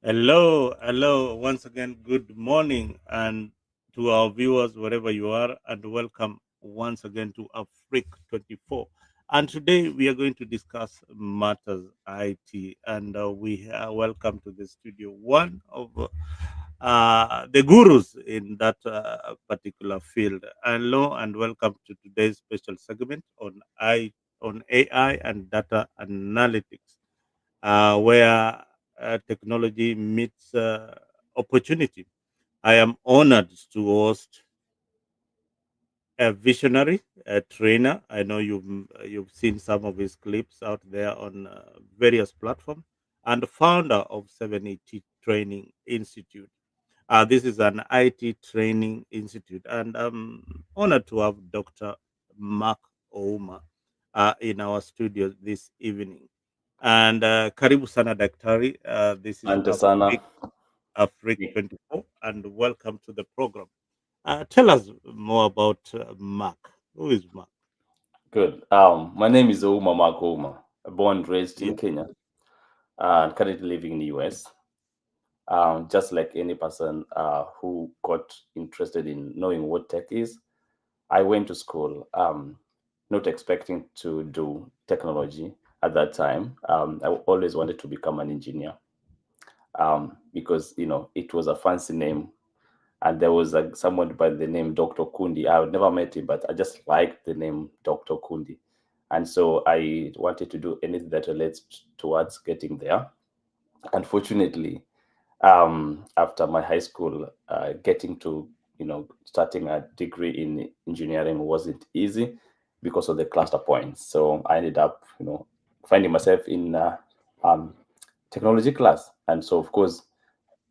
Hello. Once again, good morning, and to our viewers wherever you are, and welcome once again to Afric 24. And today we are going to discuss matters IT, and we welcome to the studio one of the gurus in that particular field. Hello, and welcome to today's special segment on AI and data analytics where technology meets opportunity. I am honored to host a visionary, a trainer. I know you've seen some of his clips out there on various platforms, and founder of 780 Training Institute. This is an IT training institute, and I'm honored to have Dr. Mark Ouma in our studio this evening. And karibu sana daktari. This is Asante sana. Afric 24, and welcome to the program. Tell us more about Mark. Who is Mark? Good. My name is Ouma Makoma, born and raised Yeah. in Kenya, and currently living in the US. Just like any person who got interested in knowing what tech is, I went to school, not expecting to do technology at that time. I always wanted to become an engineer because it was a fancy name, and there was someone by the name Dr. Kundi. I had never met him, but I just liked the name Dr. Kundi. And so I wanted to do anything that relates towards getting there. Unfortunately, after my high school, getting to, starting a degree in engineering wasn't easy because of the cluster points. So I ended up, finding myself in um, technology class. And so, of course,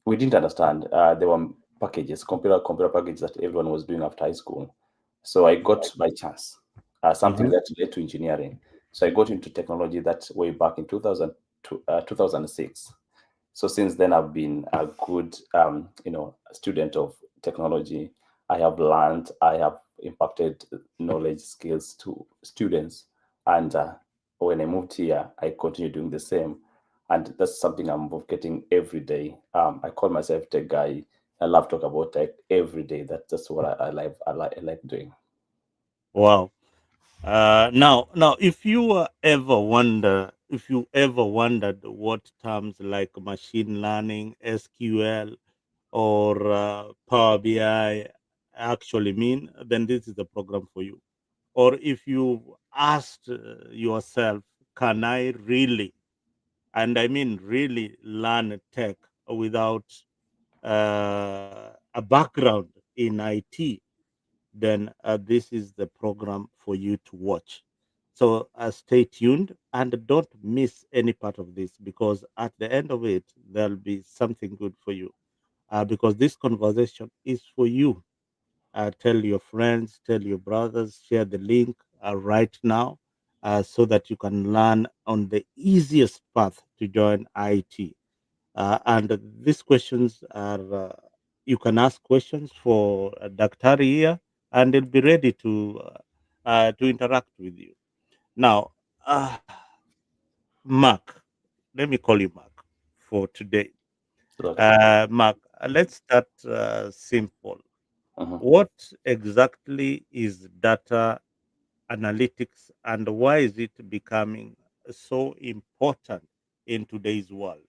we didn't understand. There were packages, computer packages that everyone was doing after high school. So I got by chance something Mhm. that led to engineering. So I got into technology that way back in 2006. So since then, I've been a good, student of technology. I have learned, I have impacted knowledge skills to students, and when I moved here, I continue doing the same, and that's something I'm advocating every day. I call myself tech guy. I love talk about tech every day. That's what I like doing. Wow. Now, if you ever wondered what terms like machine learning, SQL, or Power BI actually mean, then this is the program for you. Or if you asked yourself, can I really, and I mean really, learn tech without a background in IT, then this is the program for you to watch. So stay tuned and don't miss any part of this, because at the end of it, there'll be something good for you. Because this conversation is for you. Tell your friends, tell your brothers, share the link right now so that you can learn on the easiest path to join IT. And these questions are, you can ask questions for Dr. here, and they'll be ready to interact with you. Now, Mark, let me call you Mark for today. Okay. Mark, let's start simple. Mhm. What exactly is data analytics, and why is it becoming so important in today's world?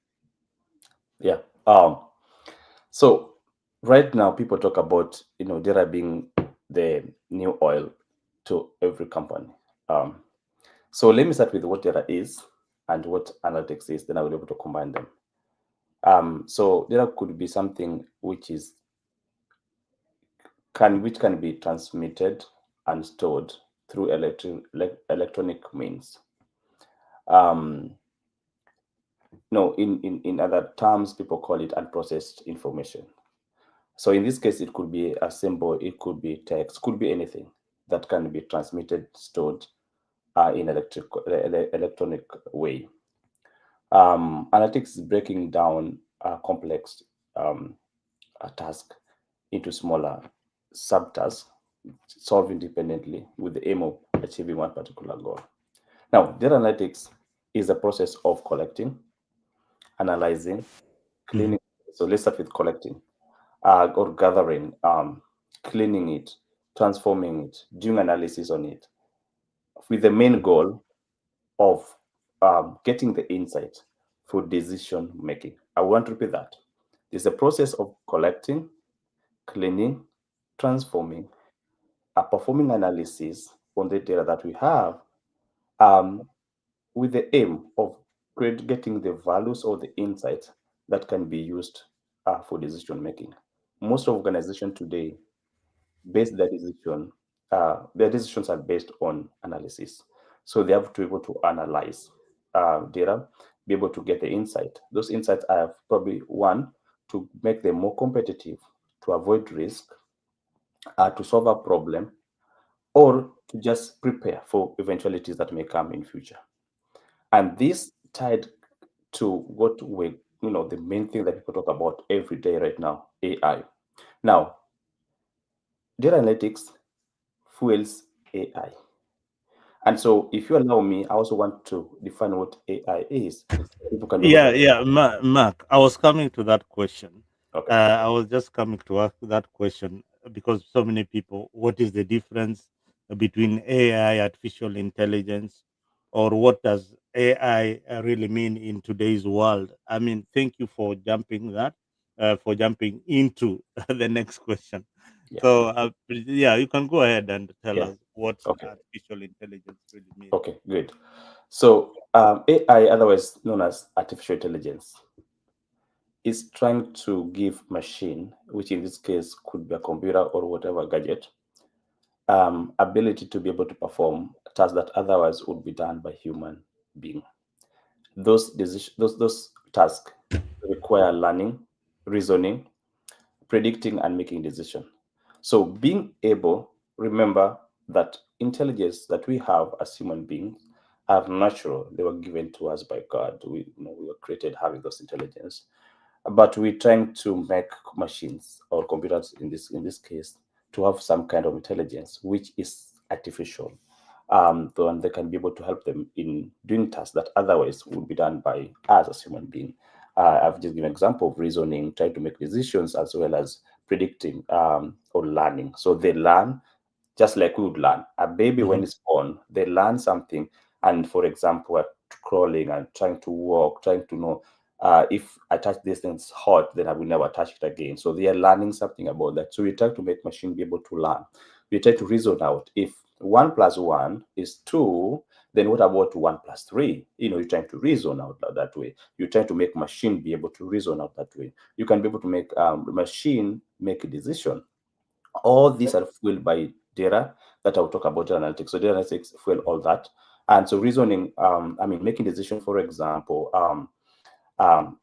Yeah. So right now, people talk about data being the new oil to every company. Um, so let me start with what data is and what analytics is. Then I will be able to combine them. So data could be something which can be transmitted and stored through electronic means. Um, no, in other terms, people call it unprocessed information. So in this case, it could be a symbol, it could be text, could be anything that can be transmitted, stored in electronic way. Analytics is breaking down a complex um, a task into smaller subtasks, solved independently with the aim of achieving one particular goal. Now, data analytics is a process of collecting, analyzing, Mhm. cleaning. So let's start with collecting or gathering, cleaning it, transforming it, doing analysis on it, with the main goal of getting the insight for decision making. I want to repeat that. It's a process of collecting, cleaning, transforming, performing analysis on the data that we have, um, with the aim of getting the values or the insights that can be used for decision making. Most organizations today base their decisions are based on analysis. So they have to be able to analyze data, be able to get the insight. Those insights are probably one, to make them more competitive, to avoid risk, to solve a problem, or to just prepare for eventualities that may come in future. And this tied to what we, the main thing that people talk about every day right now, AI. Now, data analytics fuels AI. And so, if you allow me, I also want to define what AI is. People can be able to Yeah, understand. yeah, Mark. I was coming to that question. Okay. I was just coming to ask that question because so many people. What is the difference between AI, artificial intelligence, or what does AI really mean in today's world? I mean, thank you for jumping for jumping into the next question. Yeah. So, yeah, you can go ahead and tell Yeah. us what Okay. artificial intelligence really means. Okay. Good. So, AI, otherwise known as artificial intelligence, is trying to give machine, which in this case could be a computer or whatever gadget, ability to be able to perform tasks that otherwise would be done by human being. Those tasks require learning, reasoning, predicting, and making decision. So being able, remember that intelligence that we have as human beings are natural. They were given to us by God. We were created having those intelligence, but we're trying to make machines or computers in this case to have some kind of intelligence which is artificial, and they can be able to help them in doing tasks that otherwise would be done by us as human being. I've just given an example of reasoning, trying to make decisions, as well as predicting, or learning. So they learn just like we would learn. A baby, when Mhm. it's born, they learn something. And for example, we're crawling and trying to walk, trying to know, if I touch this thing, it's hot, then I will never touch it again. So they are learning something about that. So we try to make machine be able to learn. We try to reason out, if 1 plus 1 is 2, then what about 1 plus 3? You're trying to reason out that way. You're trying to make machine be able to reason out that way. You can be able to make machine make a decision. All these are fueled by data that I'll talk about, data analytics. So data analytics fuel all that. And so reasoning, making decision, for example,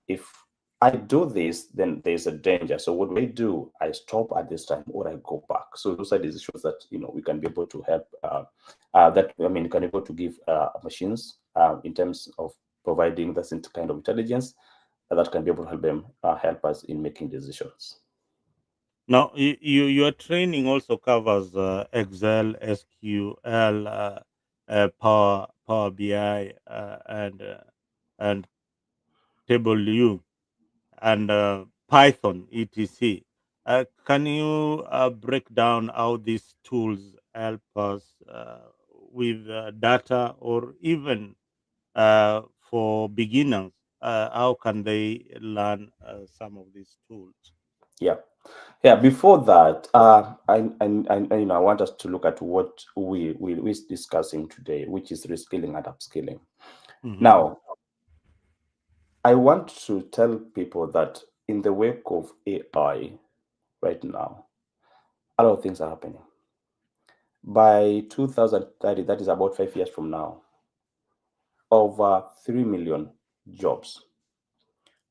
if I do this, then there's a danger. So what do? I stop at this time or I go back. So those are decisions that, we can be able to help, can be able to give machines, in terms of providing this kind of intelligence that can be able to help them, help us in making decisions. Now, your training also covers Excel, SQL, Power BI, and Table U, and Python, etc. Can you break down how these tools help us with data, or even for beginners? How can they learn some of these tools? Yeah. Yeah, before that, I want us to look at what we're discussing today, which is reskilling and upskilling. Hmm. Now, I want to tell people that in the wake of AI right now, a lot of things are happening. By 2030, that is about 5 years from now, over 3 million jobs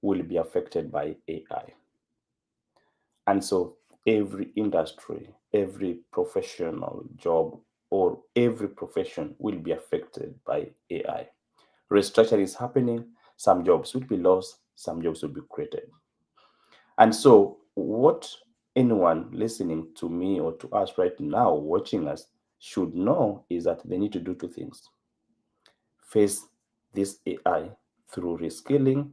will be affected by AI. And so every industry, every professional job, or every profession will be affected by AI. Restructuring is happening. Some jobs will be lost, some jobs will be created. And so, what anyone listening to me or to us right now, watching us, should know is that they need to do two things: face this AI through reskilling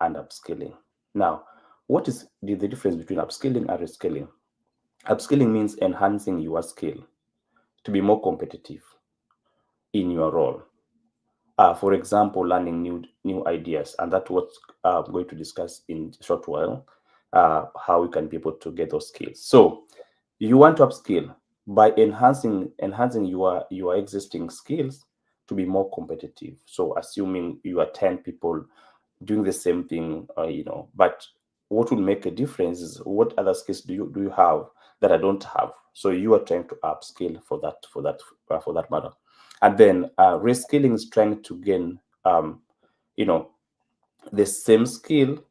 and upskilling. Now, what is the difference between upskilling and reskilling? Upskilling means enhancing your skill to be more competitive in your role. For example, learning new ideas, and that's what I'm going to discuss in a short while. How we can be able to get those skills. So you want to upskill by enhancing your existing skills to be more competitive. So assuming you are 10 people doing the same thing, but what will make a difference is what other skills do you have that I don't have. So you are trying to upskill for that matter, and then reskilling is trying to gain you know the same skill,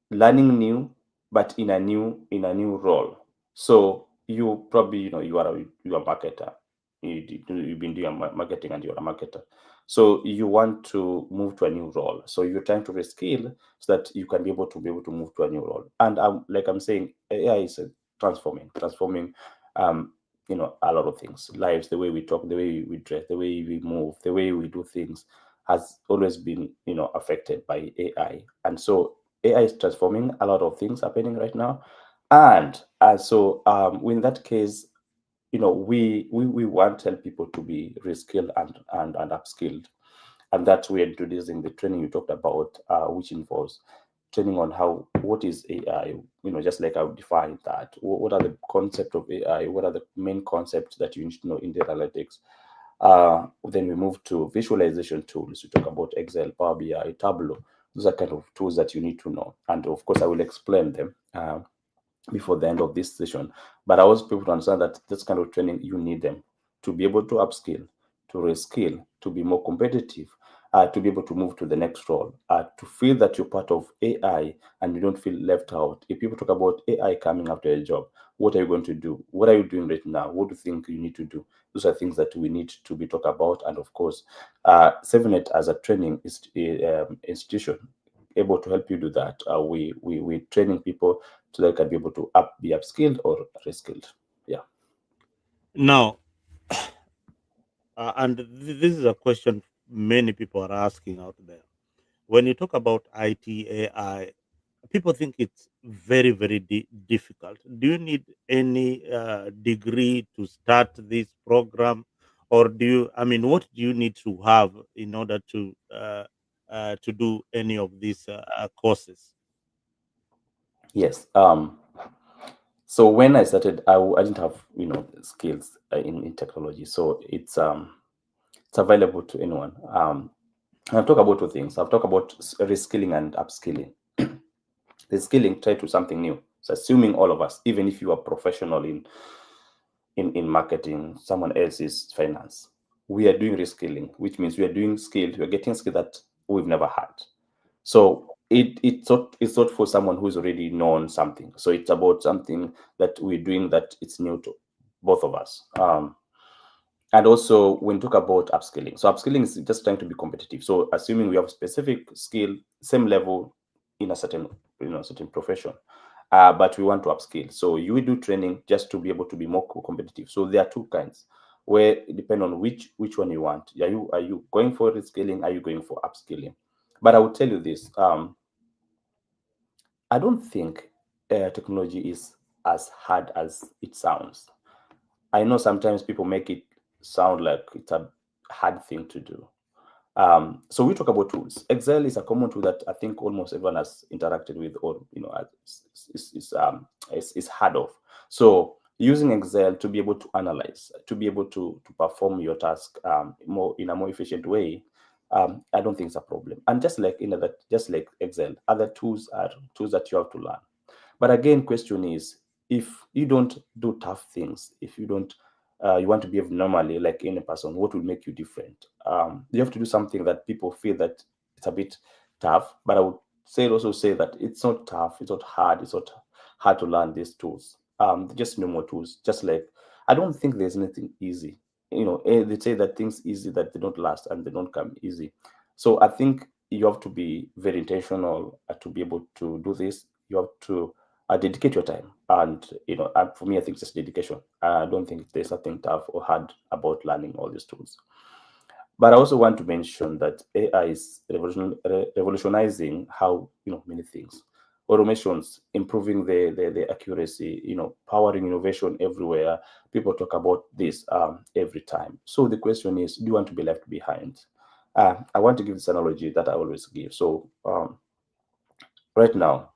learning new, but in a new role. So you probably, you are a marketer. You've been doing marketing and you're a marketer. So you want to move to a new role. So you're trying to reskill so that you can be able to move to a new role. And like I'm saying, AI is transforming a lot of things. Lives, the way we talk, the way we dress, the way we move, the way we do things has always been, affected by AI. And so AI is transforming a lot of things happening right now, and so in that case, we want to help people to be reskilled and upskilled, and that we're introducing the training you talked about, which involves training on what is AI. Just like I've defined that. What are the concept of AI? What are the main concepts that you need to know in data analytics? Then we move to visualization tools. We talk about Excel, Power BI, Tableau. Those are kind of tools that you need to know. And of course, I will explain them before the end of this session. But I want people to understand that this kind of training, you need them to be able to upskill, to reskill, to be more competitive, to be able to move to the next role, to feel that you're part of AI and you don't feel left out. If people talk about AI coming after a job, what are you going to do? What are you doing right now? What do you think you need to do? Those are things that we need to be talk about. And of course, 7net as a training institution able to help you do that. We training people so they can be able to be upskilled or reskilled. Yeah. Now, and this is a question many people are asking out there. When you talk about IT AI, people think it's very, very difficult. Do you need any degree to start this program, or what do you need to have in order to do any of these courses? Yes. So when I started, I didn't have skills in technology, so it's available to anyone. And I've talked about two things. I've talked about reskilling and upskilling. Reskilling, try to something new. So assuming all of us, even if you are professional in marketing, someone else is finance, we are doing reskilling, which means we are doing skills, we are getting skills that we've never had. So it's not for someone who's already known something. So it's about something that we're doing that it's new to both of us. And also when we talk about upskilling, so upskilling is just trying to be competitive. So assuming we have specific skill, same level in a certain profession, but we want to upskill. So you will do training just to be able to be more competitive. So there are two kinds where it depends on which one you want. Are you going for reskilling? Are you going for upskilling? But I will tell you this: I don't think technology is as hard as it sounds. I know sometimes people make it sound like it's a hard thing to do. So we talk about tools. Excel is a common tool that I think almost everyone has interacted with, or is heard of. So using Excel to be able to analyze, to be able to perform your task more in a more efficient way, I don't think it's a problem. And just like Excel, other tools are tools that you have to learn. But again, question is, if you don't do tough things, if you don't, you want to behave normally like any person, what will make you different? You have to do something that people feel that it's a bit tough. But I would say that it's not tough, it's not hard, it's not hard to learn these tools. Just normal tools. Just like, I don't think there's anything easy. They say that things easy that they don't last and they don't come easy. So I think you have to be very intentional to be able to do this. You have to dedicate your time, and for me, I think it's just dedication. I don't think there's something tough or hard about learning all these tools. But I also want to mention that AI is revolutionizing how many things. automations improving the accuracy, powering innovation everywhere. People talk about this every time. So the question is, do you want to be left behind? I want to give this analogy that I always give. So right now,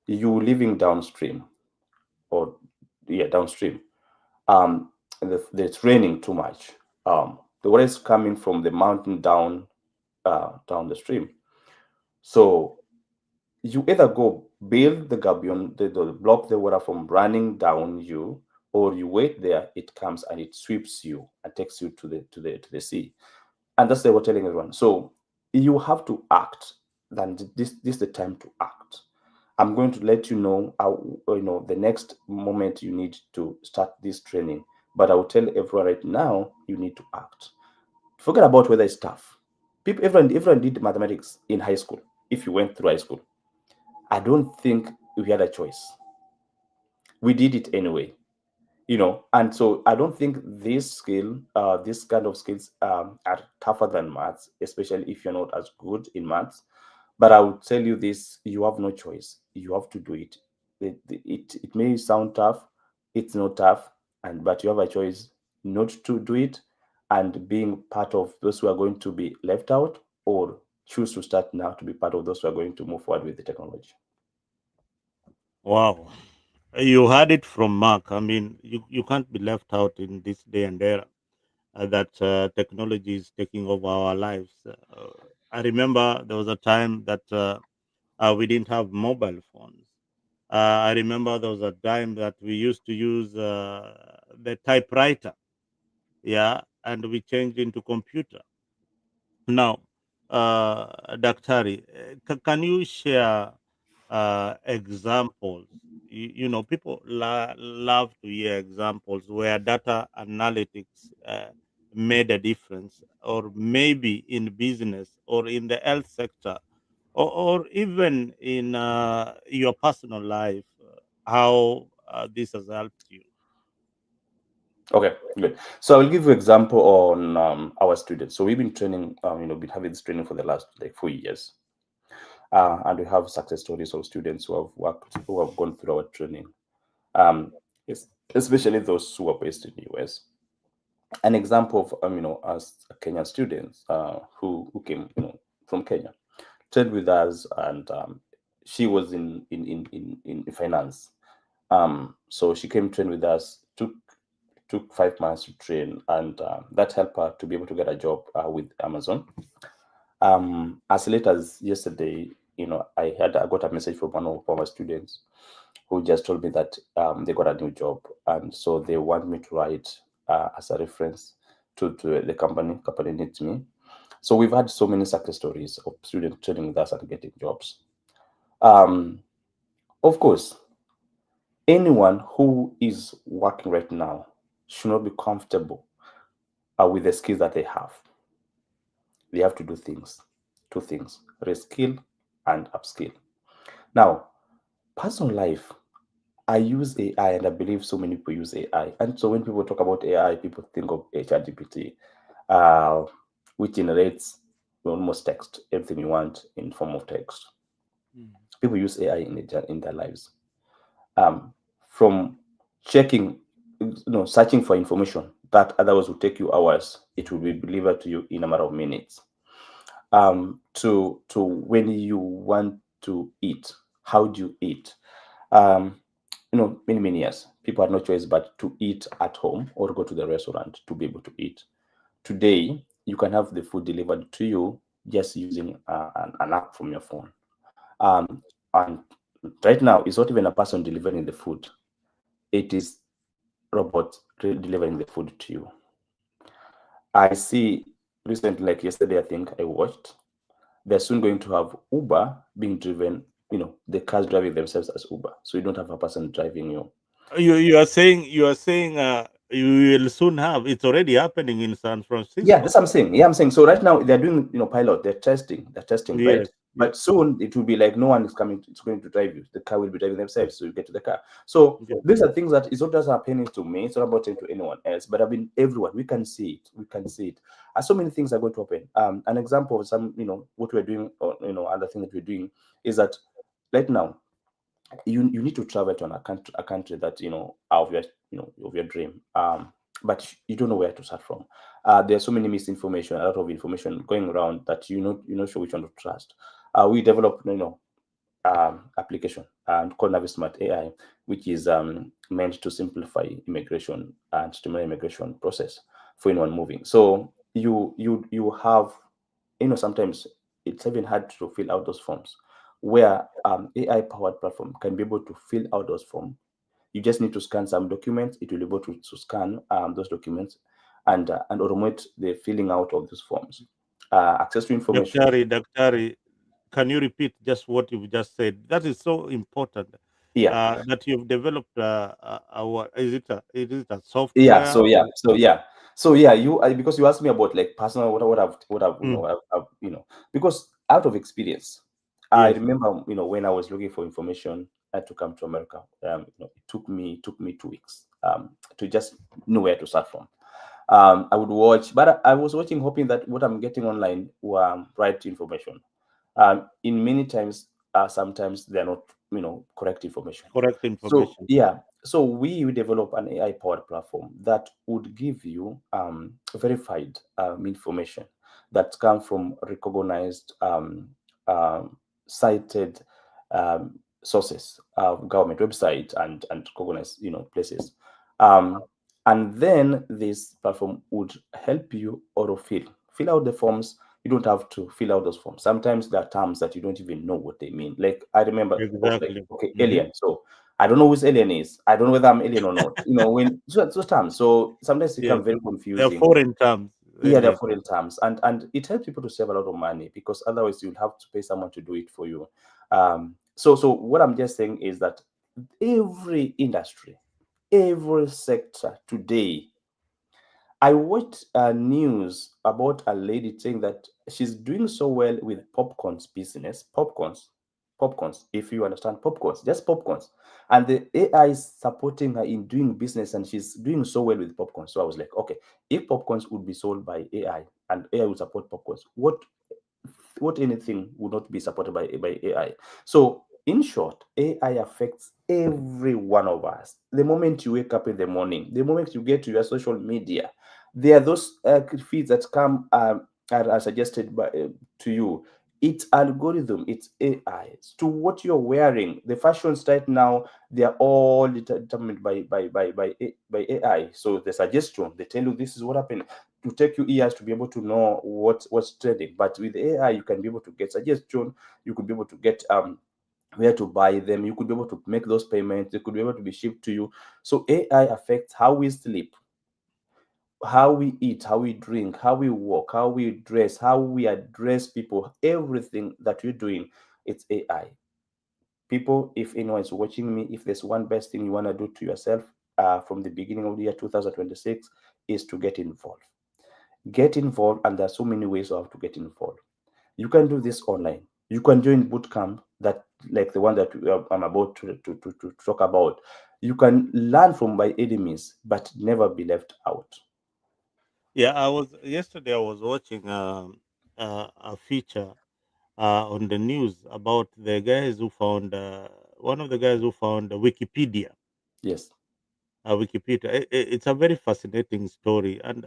you living downstream, or yeah, downstream, um, it's raining too much. The water is coming from the mountain down the stream. So you either go build the gabion, the block the water from running down you, or you wait there, it comes and it sweeps you and takes you to the sea. And that's what we're telling everyone. So you have to act. Then this is the time to act. I'm going to let you know how, the next moment you need to start this training. But I will tell everyone right now, you need to act. Forget about whether it's tough. Everyone did mathematics in high school. If you went through high school, I don't think we had a choice. We did it anyway, and so I don't think this kind of skills are tougher than maths, especially if you're not as good in maths. But I would tell you this: you have no choice. You have to do it. It may sound tough. It's not tough, but you have a choice not to do it, and being part of those who are going to be left out, or choose to start now to be part of those who are going to move forward with the technology. Wow. You heard it from Mark. I mean, you can't be left out in this day and era that technology is taking over our lives. I remember there was a time that we didn't have mobile phones. I remember there was a time that we used to use the typewriter, yeah, and we changed into computer. Now, Daktari, can you share examples? People love to hear examples where data analytics made a difference, or maybe in business or in the health sector, or even in your personal life, how this has helped you. Okay, good. So I will give you example on our students. So we've been training, been having this training for the last like 4 years, and we have success stories of students who have gone through our training. Um, Especially those who are based in the US. An example of as Kenyan students who came from Kenya, trained with us, and she was in finance. So she came train with us. Took 5 months to train, and that helped her to be able to get a job with Amazon. As late as yesterday, I got a message from one of our students who just told me that they got a new job, and so they want me to write as a reference to the company. Company needs me. So we've had so many success stories of students training with us and getting jobs. Um, of course, anyone who is working right now should not be comfortable with the skills that they have. They have to do two things: reskill and upskill. Now, personal life, I use AI, and I believe so many people use AI. And so when people talk about AI, people think of ChatGPT, uh, which generates almost text, everything you want in form of text. Mm. People use AI in their lives. Um, from checking, searching for information that otherwise would take you hours, it will be delivered to you in a matter of minutes. To when you want to eat, how do you eat? Um, many years, people had no choice but to eat at home or go to the restaurant to be able to eat. Today, you can have the food delivered to you just using an app from your phone. Um, and right now, it's not even a person delivering the food; it is robot delivering the food to you. I see recently, like yesterday, I think I watched. They're soon going to have Uber being driven. The cars driving themselves as Uber, so you don't have a person driving you. You are saying you will soon have, it's already happening in San Yeah, Francisco. that's what I'm saying. Yeah, I'm saying. So right now they're doing, pilot. They're testing, right? Yes, yes, But soon it will be like no one is coming. It's going to drive you. The car will be driving themselves. So you get to the car. So yes. these are things that it's not just happening to me. It's not about happening to anyone else. But I mean, everyone. We can see it. We can see it. And so many things are going to happen. An example of some, what we're doing, or other thing that we're doing is that right now. you need to travel to a country that of your of your dream, but you don't know where to start from. There's so many misinformation, a lot of information going around that you're not sure which one to trust. We developed application called Navismart AI, which is meant to simplify immigration and streamline immigration process for anyone moving. So you have, sometimes it's even hard to fill out those forms, where AI powered platform can be able to fill out those forms. You just need to scan some documents. It will be able to scan those documents and automate the filling out of those forms. Access to information. Daktari, can you repeat just what you've just said? That is so important. Yeah. That you've developed our is it a Yeah, software so or yeah, so yeah, so yeah, because you asked me about like personal, what I've mm, because out of experience, I yes, remember when I was looking for information to come to America. It took me 2 weeks to just know where to start from. I would watch, but I was watching hoping that what I'm getting online were right information. In many times, sometimes they're not correct information. correct So information. yeah, so we develop an AI powered platform that would give you verified information that come from recognized, cited sources, government website and recognized places. Um, and then this platform would help you autofill, fill out the forms. You don't have to fill out those forms. Sometimes there are terms that you don't even know what they mean. Like I remember, like, Exactly. okay, Hmm. alien. So I don't know whose alien is. I don't know whether I'm alien or not. When so terms. So sometimes it Yes, become very they're confusing. foreign terms, Yeah, they're alien. foreign terms, and it helps people to save a lot of money, because otherwise you'll have to pay someone to do it for you. So what I'm just saying is that every industry, every sector today. I watched news about a lady saying that she's doing so well with popcorns business. Popcorns. If you understand popcorns, just popcorns, and the AI is supporting her in doing business, and she's doing so well with popcorns. So I was like, okay, if popcorns would be sold by AI and AI would support popcorns, what anything would not be supported by AI. So, in short, AI affects every one of us. The moment you wake up in the morning, the moment you get to your social media, there are those feeds that come are suggested to you. It's algorithm, it's AI. It's to what you're wearing. The fashions right now, they are all determined by AI. So the suggestion, they tell you this is what happened, to take you years to be able to know what's trending. But with AI, you can be able to get suggestion. You could be able to get where to buy them. You could be able to make those payments. They could be able to be shipped to you. So AI affects how we sleep, how we eat, how we drink, how we walk, how we dress, how we address people. Everything that we're doing, it's AI. People, if anyone is watching me, if there's one best thing you want to do to yourself from the beginning of the year 2026, is to get involved. Get involved, and there are so many ways of how to get involved. You can do this online. You can join boot camp, that like the one that I'm about to talk about. You can learn from my enemies, but never be left out. Yeah, I was watching a feature on the news about the guys who found one of the guys who found Wikipedia. Yes. Wikipedia. It's a very fascinating story, and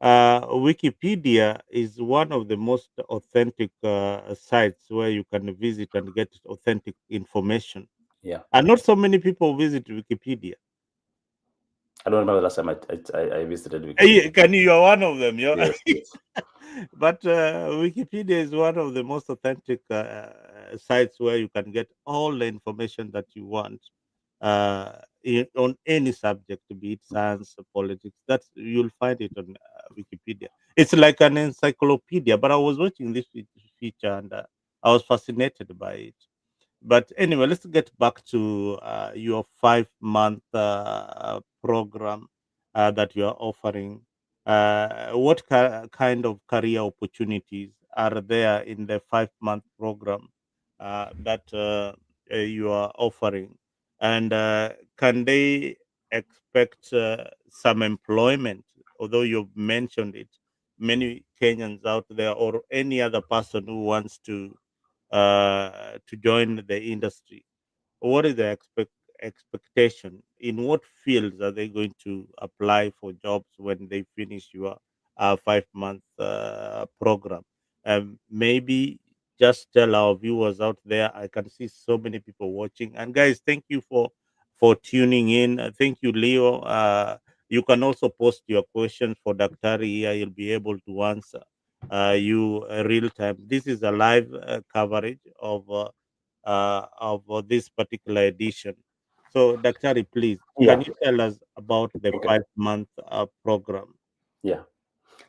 Wikipedia is one of the most authentic sites where you can visit and get authentic information. Yeah. And not so many people visit Wikipedia. I don't remember the last time I visited Wikipedia. Can you? You're one of them. Yes. Yes. But Wikipedia is one of the most authentic sites where you can get all the information that you want on any subject, be it science, politics. That's you'll find it on Wikipedia. It's like an encyclopedia. But I was watching this feature and I was fascinated by it. But anyway, let's get back to your 5 month program that you are offering. What kind of career opportunities are there in the 5 month program that you are offering? And can they expect some employment? Although you've mentioned it, many Kenyans out there or any other person who wants to to join the industry, what is the expectation? In what fields are they going to apply for jobs when they finish your 5 month program? Maybe just tell our viewers out there. I can see so many people watching, and guys, thank you for tuning in. Thank you, Leo. You can also post your questions for Daktari here. You'll be able to answer you real time. This is a live coverage of this particular edition. So, Daktari, please, can Yeah. you tell us about the Okay. 5 month program? Yeah.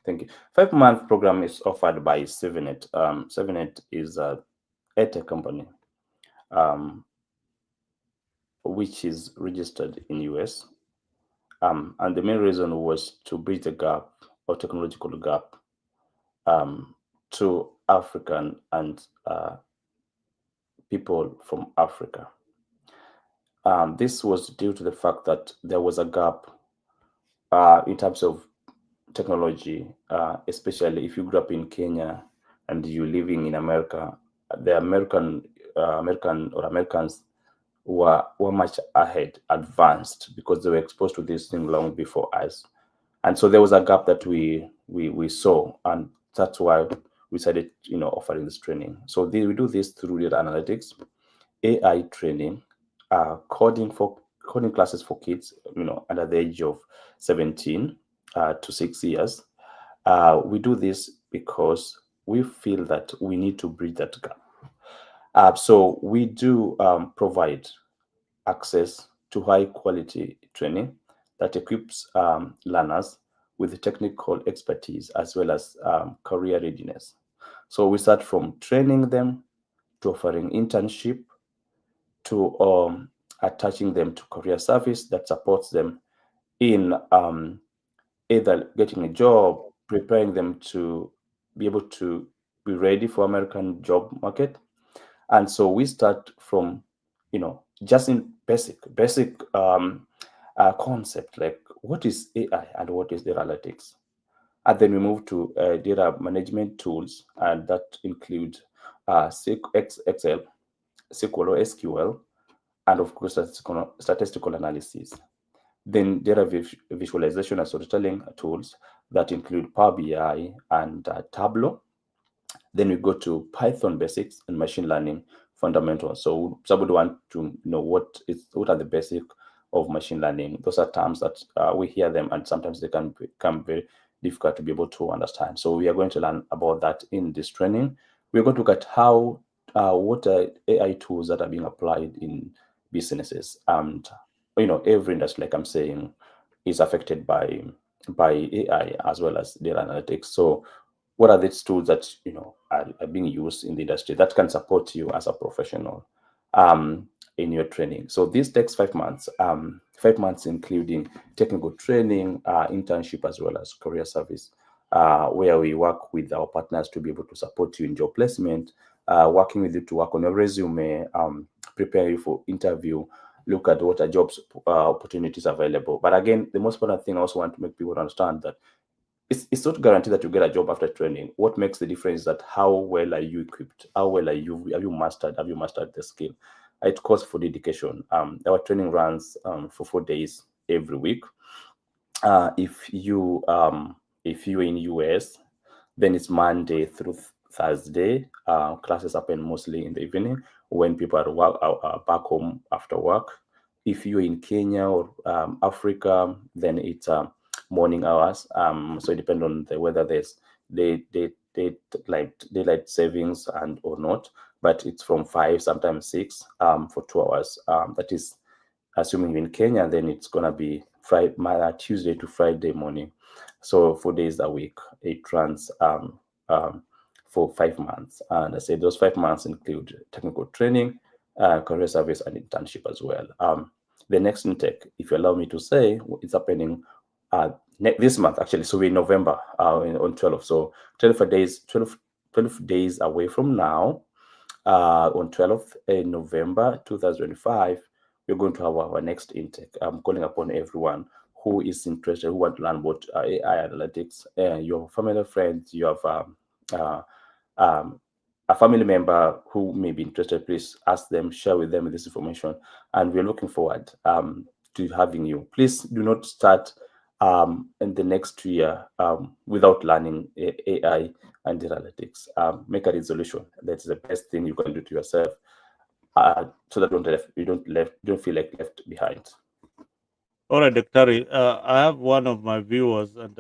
Thank you. 5 month program is offered by Civinet. Civinet is a tech company, um, which is registered in US. And the main reason was to bridge the gap or technological gap um, to African and people from Africa. This was due to the fact that there was a gap in terms of technology, especially if you grew up in Kenya and you're living in America. The Americans were much ahead, advanced, because they were exposed to this thing long before us. And so there was a gap that we saw, and that's why we started, offering this training. So we do this through data analytics, AI training, coding classes for kids, under the age of 17 to 6 years. We do this because we feel that we need to bridge that gap. So we do provide access to high quality training that equips learners with technical expertise as well as career readiness. So we start from training them to offering internship to attaching them to career service that supports them in either getting a job, preparing them to be able to be ready for American job market. And so we start from, just in basic concept, like what is AI and what is data analytics. And then we move to data management tools, and that include Excel, SQL or SQL, and of course statistical analysis. Then data visualization and storytelling tools that include Power BI and Tableau. Then we go to Python basics and machine learning fundamentals. So somebody want to know what are the basic of machine learning. Those are terms that we hear them, and sometimes they can become very difficult to be able to understand. So we are going to learn about that in this training. We're going to look at how what are AI tools that are being applied in businesses, and every industry, like I'm saying, is affected by AI as well as data analytics. So what are these tools that are being used in the industry that can support you as a professional in your training? So this takes 5 months, 5 months including technical training, internship, as well as career service, where we work with our partners to be able to support you in job placement, working with you to work on your resume, prepare you for interview, look at what are jobs opportunities available. But again, the most important thing I also want to make people understand that it's not guaranteed that you get a job after training. What makes the difference is that how well are you equipped? How well are you? Have you mastered the skill? It calls for dedication. Our training runs for 4 days every week. Uh, if you if you're in US, then it's Monday through Thursday. Classes happen mostly in the evening when people are back home after work. If you're in Kenya or Africa, then it's morning hours. So it depends on the whether there's they like daylight savings and or not. But it's from 5, sometimes 6, for 2 hours. That is assuming you're in Kenya, then it's gonna be Tuesday to Friday morning. So 4 days a week. It runs for 5 months, and I say those 5 months include technical training, career service, and internship as well. The next intake, if you allow me to say, it's happening this month actually. So we're in November on 12th. So 12 days away from now, on 12th in November 2025, we're going to have our next intake. I'm calling upon everyone who is interested, who want to learn about AI analytics. Your family, friends, you have uh, um, a family member who may be interested, please ask them, share with them this information, and we're looking forward to having you. Please do not start in the next year without learning AI and data analytics. Make a resolution. That's the best thing you can do to yourself, so that you don't feel like left behind. All right, Daktari. I have one of my viewers and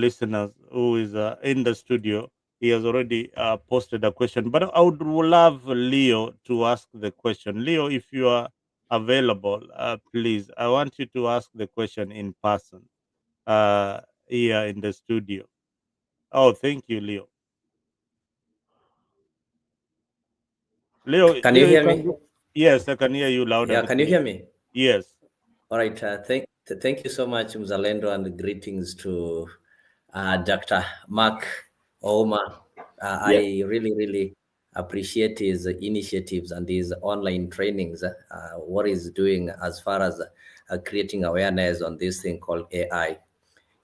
listeners who is in the studio. He has already posted a question, but I would love Leo to ask the question. Leo, if you are available, please, I want you to ask the question in person uh, here in the studio. Oh, thank you, Leo. Can you Leo, you hear can me? go. Yes, I can hear you loud Yeah, and can you clear. hear me? Yes. All right. Thank you so much, Mzalendo, and greetings to Dr. Mark Ouma. Yes. I really appreciate his initiatives and his online trainings, what he's doing as far as creating awareness on this thing called AI.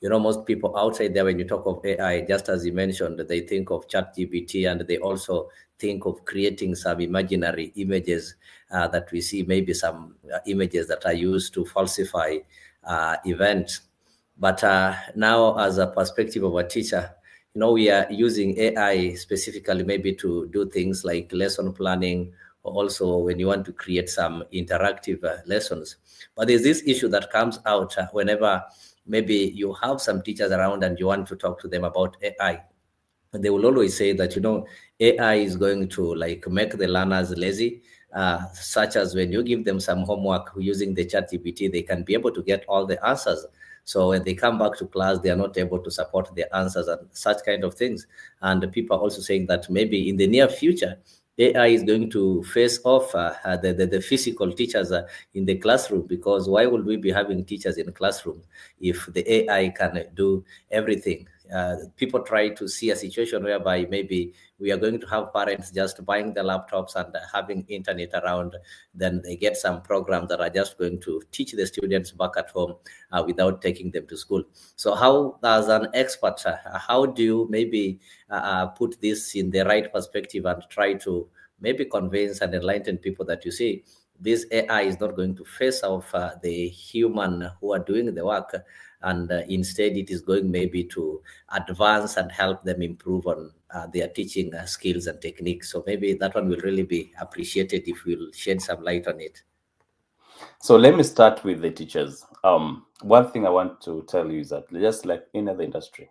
You know, most people outside there, when you talk of AI, just as you mentioned, they think of ChatGPT, and they also think of creating some imaginary images that we see, maybe some images that are used to falsify events. But now, as a perspective of a teacher, you know, we are using AI specifically maybe to do things like lesson planning, or also when you want to create some interactive lessons. But there's this issue that comes out whenever maybe you have some teachers around and you want to talk to them about AI. They will always say that, you know, AI is going to like make the learners lazy, such as when you give them some homework using the chat GPT, they can be able to get all the answers. So when they come back to class, they are not able to support the answers and such kind of things. And people are also saying that maybe in the near future, AI is going to face off the physical teachers in the classroom, because why would we be having teachers in the classroom if the AI can do everything? People try to see a situation whereby maybe we are going to have parents just buying the laptops and having internet around. Then they get some programs that are just going to teach the students back at home without taking them to school. So how, as an expert, how do you maybe put this in the right perspective and try to maybe convince and enlighten people that, you see, this AI is not going to face off the human who are doing the work, and instead it is going maybe to advance and help them improve on their teaching skills and techniques. So maybe that one will really be appreciated if we'll shed some light on it. So let me start with the teachers. One thing I want to tell you is that just like in other industry,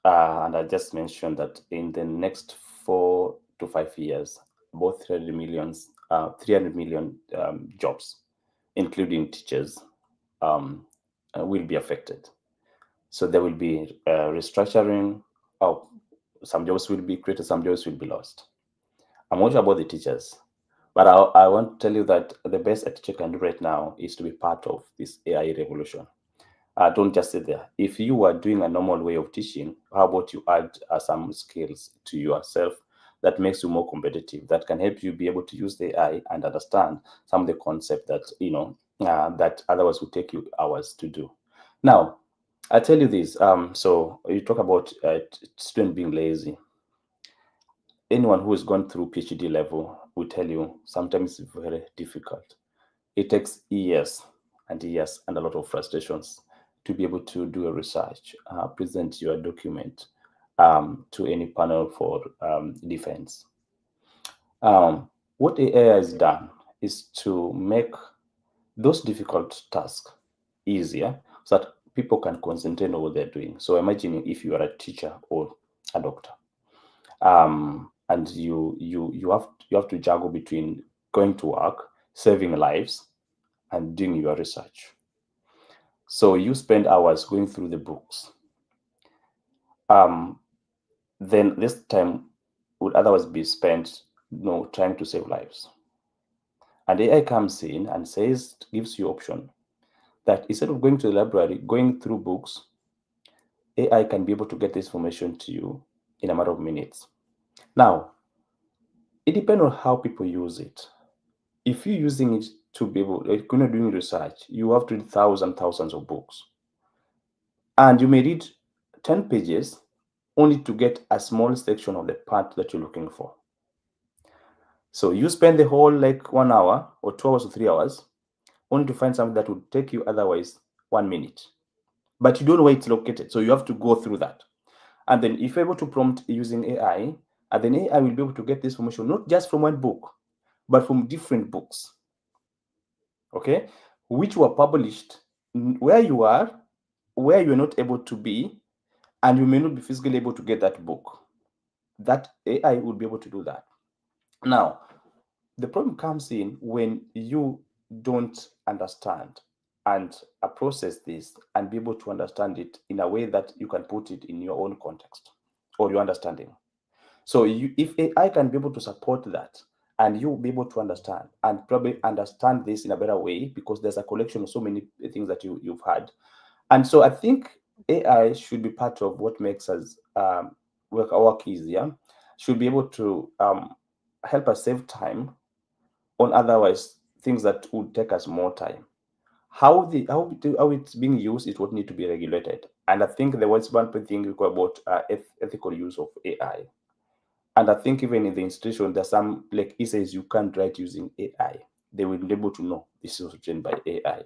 and I just mentioned that in the next 4 to 5 years, about 300 million jobs, including teachers, will be affected. So there will be restructuring. Oh, some jobs will be created, some jobs will be lost. I'm not sure about the teachers, but I want to tell you that the best a teacher can do right now is to be part of this AI revolution. Don't just sit there. If you are doing a normal way of teaching, how about you add some skills to yourself that makes you more competitive, that can help you be able to use the AI and understand some of the concept that, that otherwise would take you hours to do. Now, I tell you this. So you talk about student being lazy. Anyone who has gone through PhD level will tell you sometimes it's very difficult. It takes years and years and a lot of frustrations to be able to do a research, present your document to any panel for defense. What AI has done is to make those difficult tasks easier so that people can concentrate on what they're doing. So imagine if you are a teacher or a doctor, and you have to juggle between going to work, saving lives, and doing your research. So you spend hours going through the books. Then this time would otherwise be spent, trying to save lives. And AI comes in and gives you option that instead of going to the library, going through books, AI can be able to get this information to you in a matter of minutes. Now, it depends on how people use it. If you're using it to be able, like when you're doing research, you have to read thousands of books. And you may read 10 pages only to get a small section of the part that you're looking for. So you spend the whole like 1 hour or 2 hours or 3 hours only to find something that would take you otherwise 1 minute. But you don't know where it's located. So you have to go through that. And then if you're able to prompt using AI, and then AI will be able to get this information not just from one book, but from different books. Okay, which were published where you are, where you're not able to be, and you may not be physically able to get that book. That AI will be able to do that. Now, the problem comes in when you don't understand and process this and be able to understand it in a way that you can put it in your own context or your understanding. So if AI can be able to support that, and you'll be able to understand and probably understand this in a better way, because there's a collection of so many things that you've had. And so I think AI should be part of what makes us work easier, should be able to help us save time on otherwise things that would take us more time. How it's being used is what need to be regulated. And I think there was one thing about ethical use of AI. And I think even in the institution, there's some like essays you can't write using AI. They will be able to know this is written by AI.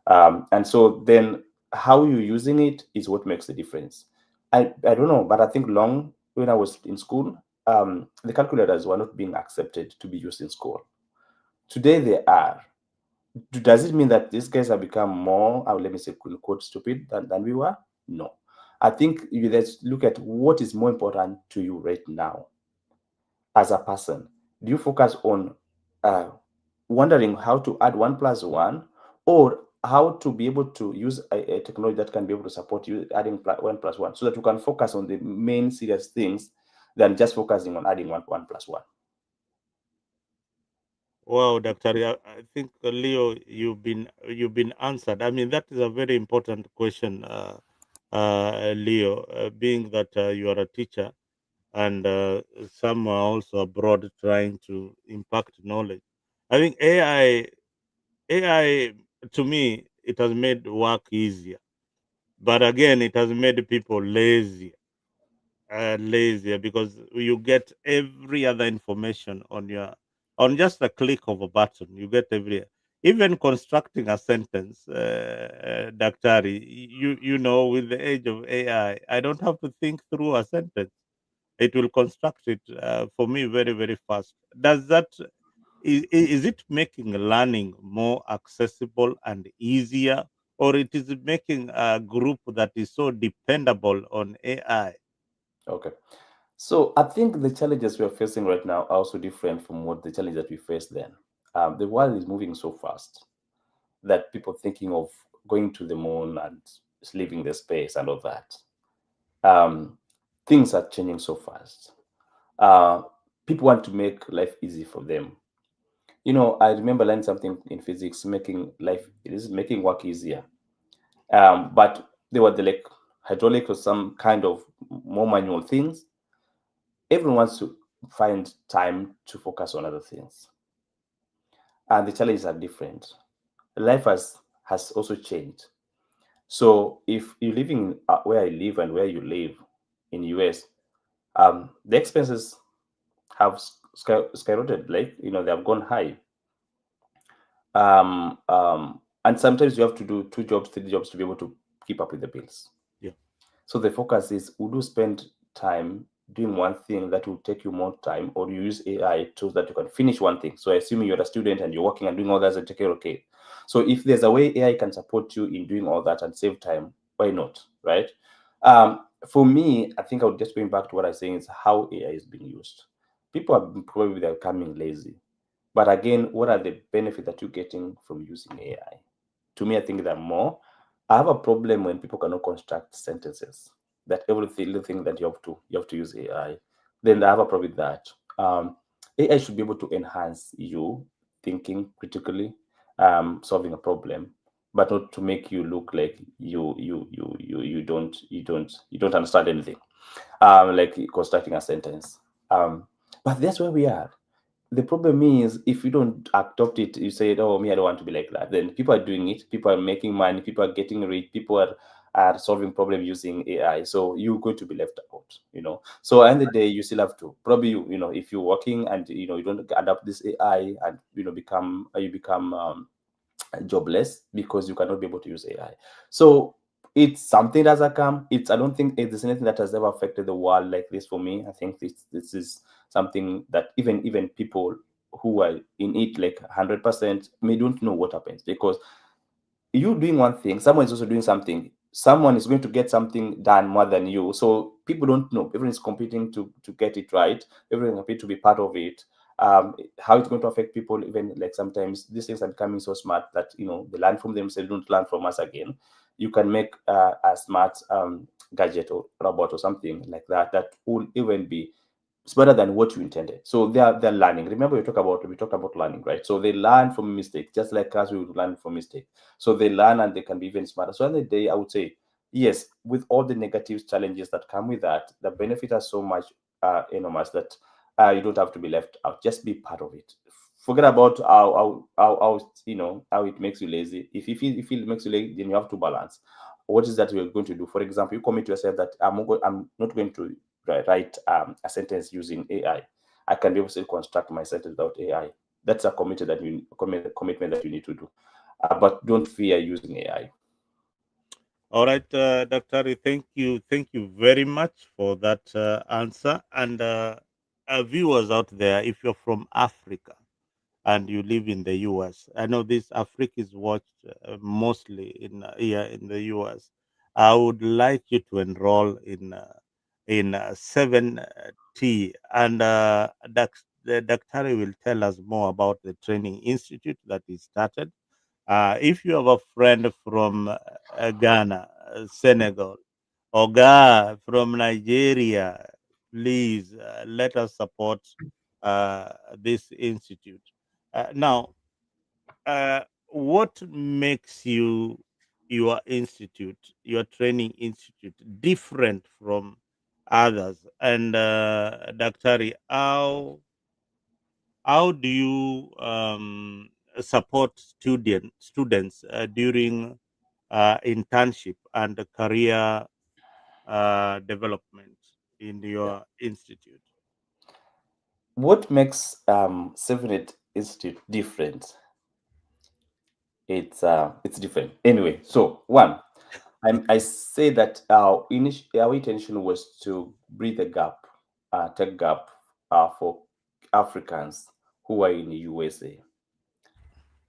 And so then how you're using it is what makes the difference. I don't know, but I think long when I was in school, the calculators were not being accepted to be used in school. Today they are. Does it mean that these guys have become more, let me say, quote, stupid than we were? No. I think let's look at what is more important to you right now as a person. Do you focus on wondering how to add 1+1, or how to be able to use a technology that can be able to support you adding 1+1, so that you can focus on the main serious things than just focusing on adding 1+1? Wow, Dr. I think Leo, you've been answered. I mean, that is a very important question, Leo, being that you are a teacher and some are also abroad trying to impact knowledge. I think AI to me, it has made work easier, but again, it has made people lazier because you get every other information on just a click of a button. You get every, even constructing a sentence, Daktari. With the age of AI, I don't have to think through a sentence. It will construct it for me very very fast. Does that is it making learning more accessible and easier, or it is making a group that is so dependable on AI? Okay. So I think the challenges we are facing right now are also different from what the challenges that we faced then. The world is moving so fast that people thinking of going to the moon and leaving the space and all that. Um, Things are changing so fast. Uh, People want to make life easy for them. I remember learning something in physics, making work easier. But they were the like hydraulic or some kind of more manual things. Everyone wants to find time to focus on other things, and the challenges are different. Life has also changed. So if you're living where I live and where you live in US, the expenses have skyrocketed. Like they have gone high. And sometimes you have to do 2 jobs, 3 jobs to be able to keep up with the bills. Yeah. So the focus is, would you spend time doing one thing that will take you more time, or you use AI tools that you can finish one thing? So assuming you're a student and you're working and doing all that and take care of okay. So if there's a way AI can support you in doing all that and save time, why not, right? For me, I think I would just going back to what I was saying is how AI is being used. People are probably they're becoming lazy. But again, what are the benefits that you're getting from using AI? To me, I think there are more. I have a problem when people cannot construct sentences. That little thing that you have to use AI. Then I have a problem with that. AI should be able to enhance you thinking critically, solving a problem, but not to make you look like you don't understand anything. Like constructing a sentence. But that's where we are. The problem is, if you don't adopt it, you say, oh, me, I don't want to be like that. Then people are doing it. People are making money. People are getting rich. People are solving problem using AI. So you're going to be left out, So at the end of the day, you still have to probably, if you're working and you don't adapt this AI and you become jobless because you cannot be able to use AI. So it's something that has come. I don't think there's anything that has ever affected the world like this for me. I think this is something that even people who are in it like 100% may don't know what happens, because you doing one thing, someone is also doing something. Someone is going to get something done more than you. So people don't know. Everyone is competing to get it right. Everyone is competing to be part of it. How it's going to affect people, even like sometimes these things are becoming so smart that they learn from themselves, don't learn from us again. You can make a smart gadget or robot or something like that will even be it's better than what you intended. So they're learning. Remember, we talked about learning, right? So they learn from mistakes, just like us, we would learn from mistakes. So they learn and they can be even smarter. So at the end of the day, I would say, yes, with all the negative challenges that come with that, the benefit are so much enormous that you don't have to be left out. Just be part of it. Forget about how it makes you lazy. If it makes you lazy, then you have to balance. What is that you're going to do? For example, you commit yourself that I'm not going to write a sentence using AI. I can be able to construct my sentence without AI. That's a commitment that you need to do. But don't fear using AI. All right, Dr. Thank you very much for that answer. And viewers out there, if you're from Africa and you live in the US, I know this Africa is watched mostly in here in the US. I would like you to enroll in 7T, and the Dr. will tell us more about the training institute that is started. If you have a friend from Ghana, Senegal, or from Nigeria, please let us support this institute. Now, what makes your institute, your training institute, different from others? And Daktari, how do you support students during internship and career development in Yeah. your institute? What makes Sevenet Institute different? It's different. Anyway, so one, I say that our intention was to bridge the gap, tech gap, for Africans who are in the USA,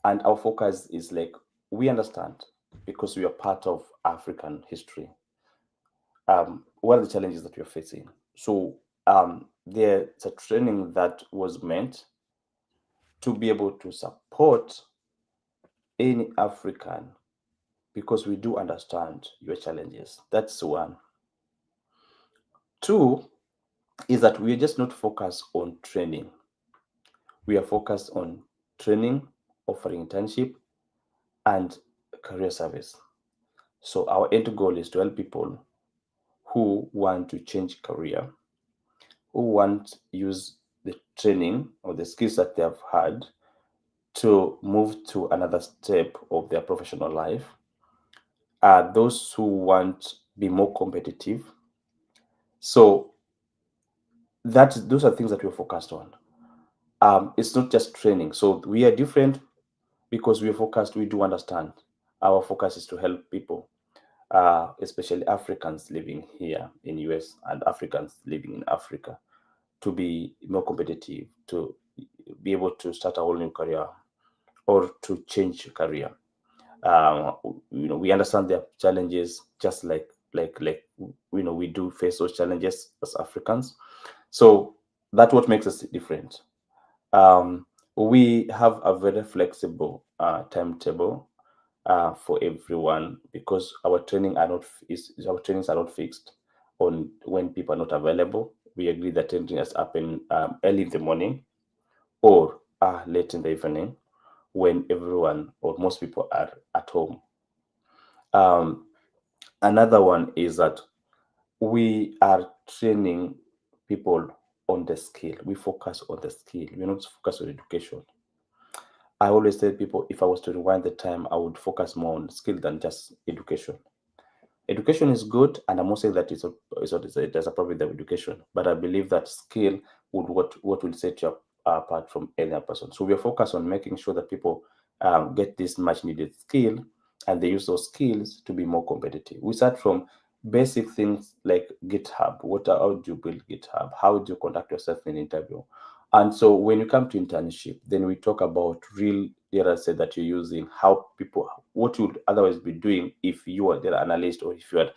and our focus is like we understand because we are part of African history. What are the challenges that we are facing? So there's a training that was meant to be able to support any African because we do understand your challenges. That's one. Two is that we are just not focused on training. We are focused on training, offering internship, and career service. So our end goal is to help people who want to change career, who want to use the training or the skills that they have had to move to another step of their professional life. Those who want to be more competitive. So those are things that we're focused on. It's not just training. So we are different because we're focused. We do understand. Our focus is to help people, especially Africans living here in US and Africans living in Africa, to be more competitive, to be able to start a whole new career or to change career. Um, we understand their challenges, just like we do face those challenges as Africans. So that's what makes us different. Um, we have a very flexible timetable for everyone because our trainings are not fixed on when people are not available. We agree that training has happen early in the morning or late in the evening when everyone or most people are at home. Um, Another one is that we are training people on the skill. We focus on the skill. We not focus on education. I always tell people if I was to rewind the time, I would focus more on skill than just education. education is good, and I'm not saying that there's a problem with education, but I believe that skill would what will set you apart from any other person. So we are focused on making sure that people get this much needed skill, and they use those skills to be more competitive. We start from basic things like GitHub. How do you build GitHub? How do you conduct yourself in an interview? And so when you come to internship, then we talk about real data set that you're using, how people, what you would otherwise be doing if you are data analyst, or if you are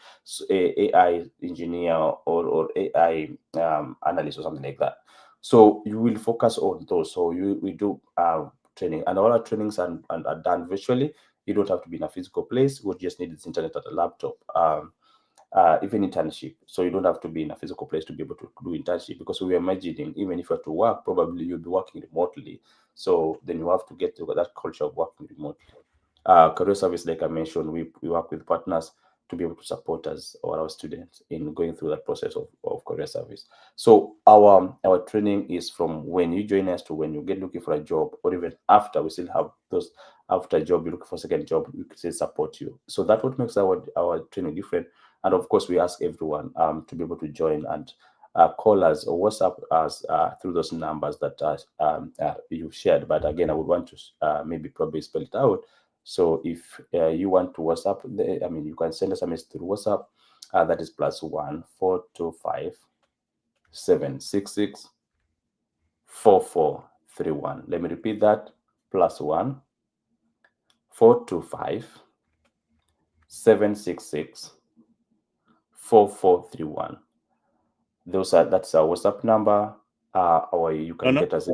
a AI engineer, or AI analyst or something like that. So you will focus on those. So we do training, and all our trainings are done virtually. You don't have to be in a physical place. We just need this internet at a laptop. Even internship. So you don't have to be in a physical place to be able to do internship, because we are imagining even if you have to work, probably you'll be working remotely. So then you have to get to that culture of working remotely. Career service, like I mentioned, we work with partners to be able to support us or our students in going through that process of career service. So our training is from when you join us to when you get looking for a job, or even after. We still have those after job, you look for second job, we can still support you. So that's what makes our training different. And of course, we ask everyone to be able to join and call us or WhatsApp us through those numbers that you've shared. But again, I would want to maybe probably spell it out. So if you want to WhatsApp, you can send us a message through WhatsApp. That is +1 425 766 4431. Let me repeat that: +1 425 766 4431. That's our WhatsApp number. Or you can No, get us.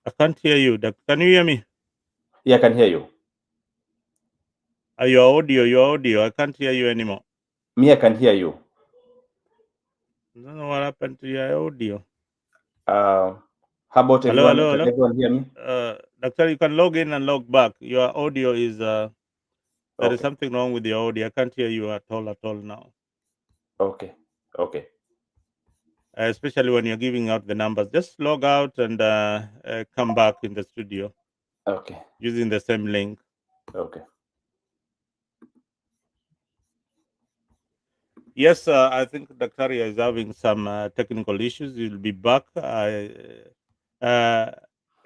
I can't hear you. Can you hear me? Yeah, I can hear you. Your audio. I can't hear you anymore. Me, I can hear you. I don't know what happened to your audio. How about Hello, everyone? hello, Can hello. everyone hear me? Doctor, you can log in and log back. Your audio is there is Okay. something wrong with your audio. I can't hear you at all now. Okay. Okay. Especially when you're giving out the numbers. Just log out and come back in the studio Okay. using the same link. Okay. Yes, I think Dr. is having some technical issues. He'll be back. Uh,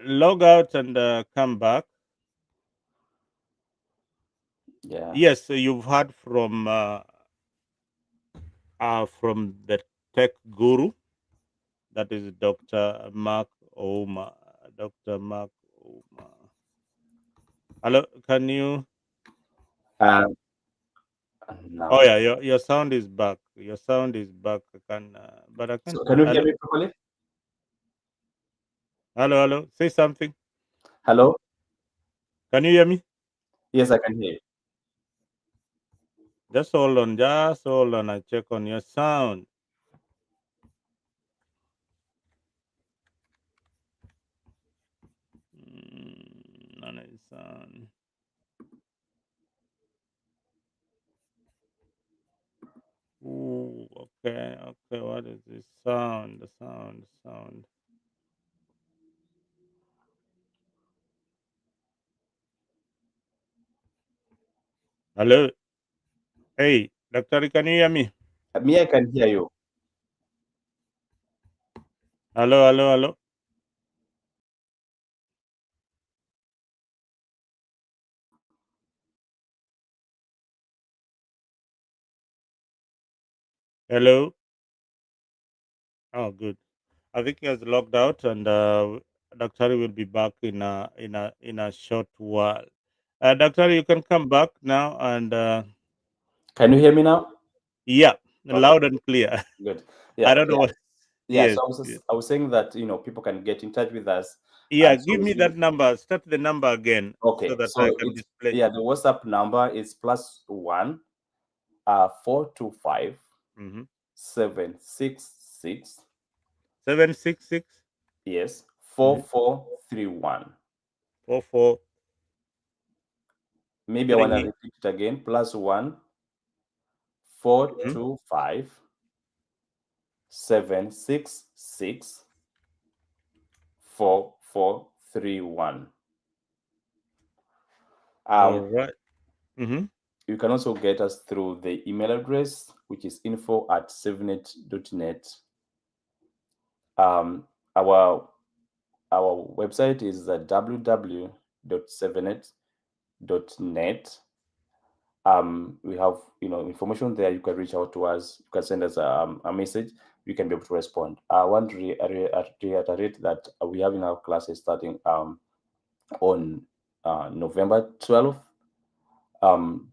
Log out and come back. Yeah. Yes, so you've heard from the tech guru, that is Dr. Mark Oma. Dr. Mark Oma. Hello, can you? Um, Oh now, yeah, your sound is back. Your sound is back. I can, but I can't. so can you hear Hello, me properly? hello. Say something. Hello? Can you hear me? Yes, I can hear you. Just hold on. Just hold on. I check on your sound. On his sound. Ooh, okay, okay. What is this sound? The sound. Hello. Hey, Doctor, can you hear me? Me, I can hear you. Hello. Hello. Oh, good. I think he has logged out, and Doctor will be back in a short while. Doctor, you can come back now, and Can you hear me now? yeah, Okay, loud and clear. good. I Yeah, don't know yeah, what. yeah. Yes, So yes. I was saying that people can get in touch with us, Yeah. and so Give me that number. Start the number again so okay. that I So can it's display. yeah. The WhatsApp number is +1 425 Mm-hmm. 766 766 yes 4431. 44 Maybe I want to 3. repeat it again: +1 four Mhm. two five 766 4431. All Um, right. Mm-hmm. you can also get us through the email address, which is info@7net.net. Um, our our website is www.7net.net. We have information there. You can reach out to us. You can send us a message. We can be able to respond. I want to reiterate that we have in our classes starting on November 12th, um,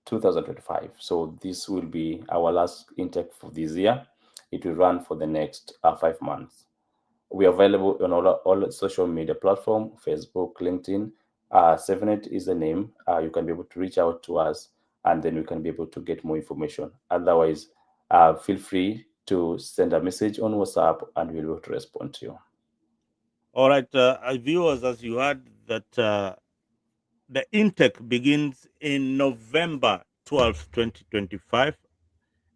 2025. So this will be our last intake for this year. It will run for the next 5 months. We are available on all social media platform, Facebook, LinkedIn. 7net is the name. You can be able to reach out to us, and then we can be able to get more information. Otherwise, feel free to send a message on WhatsApp, and we'll be able to respond to you. All right, viewers, as you heard that the intake begins in November 12th, 2025.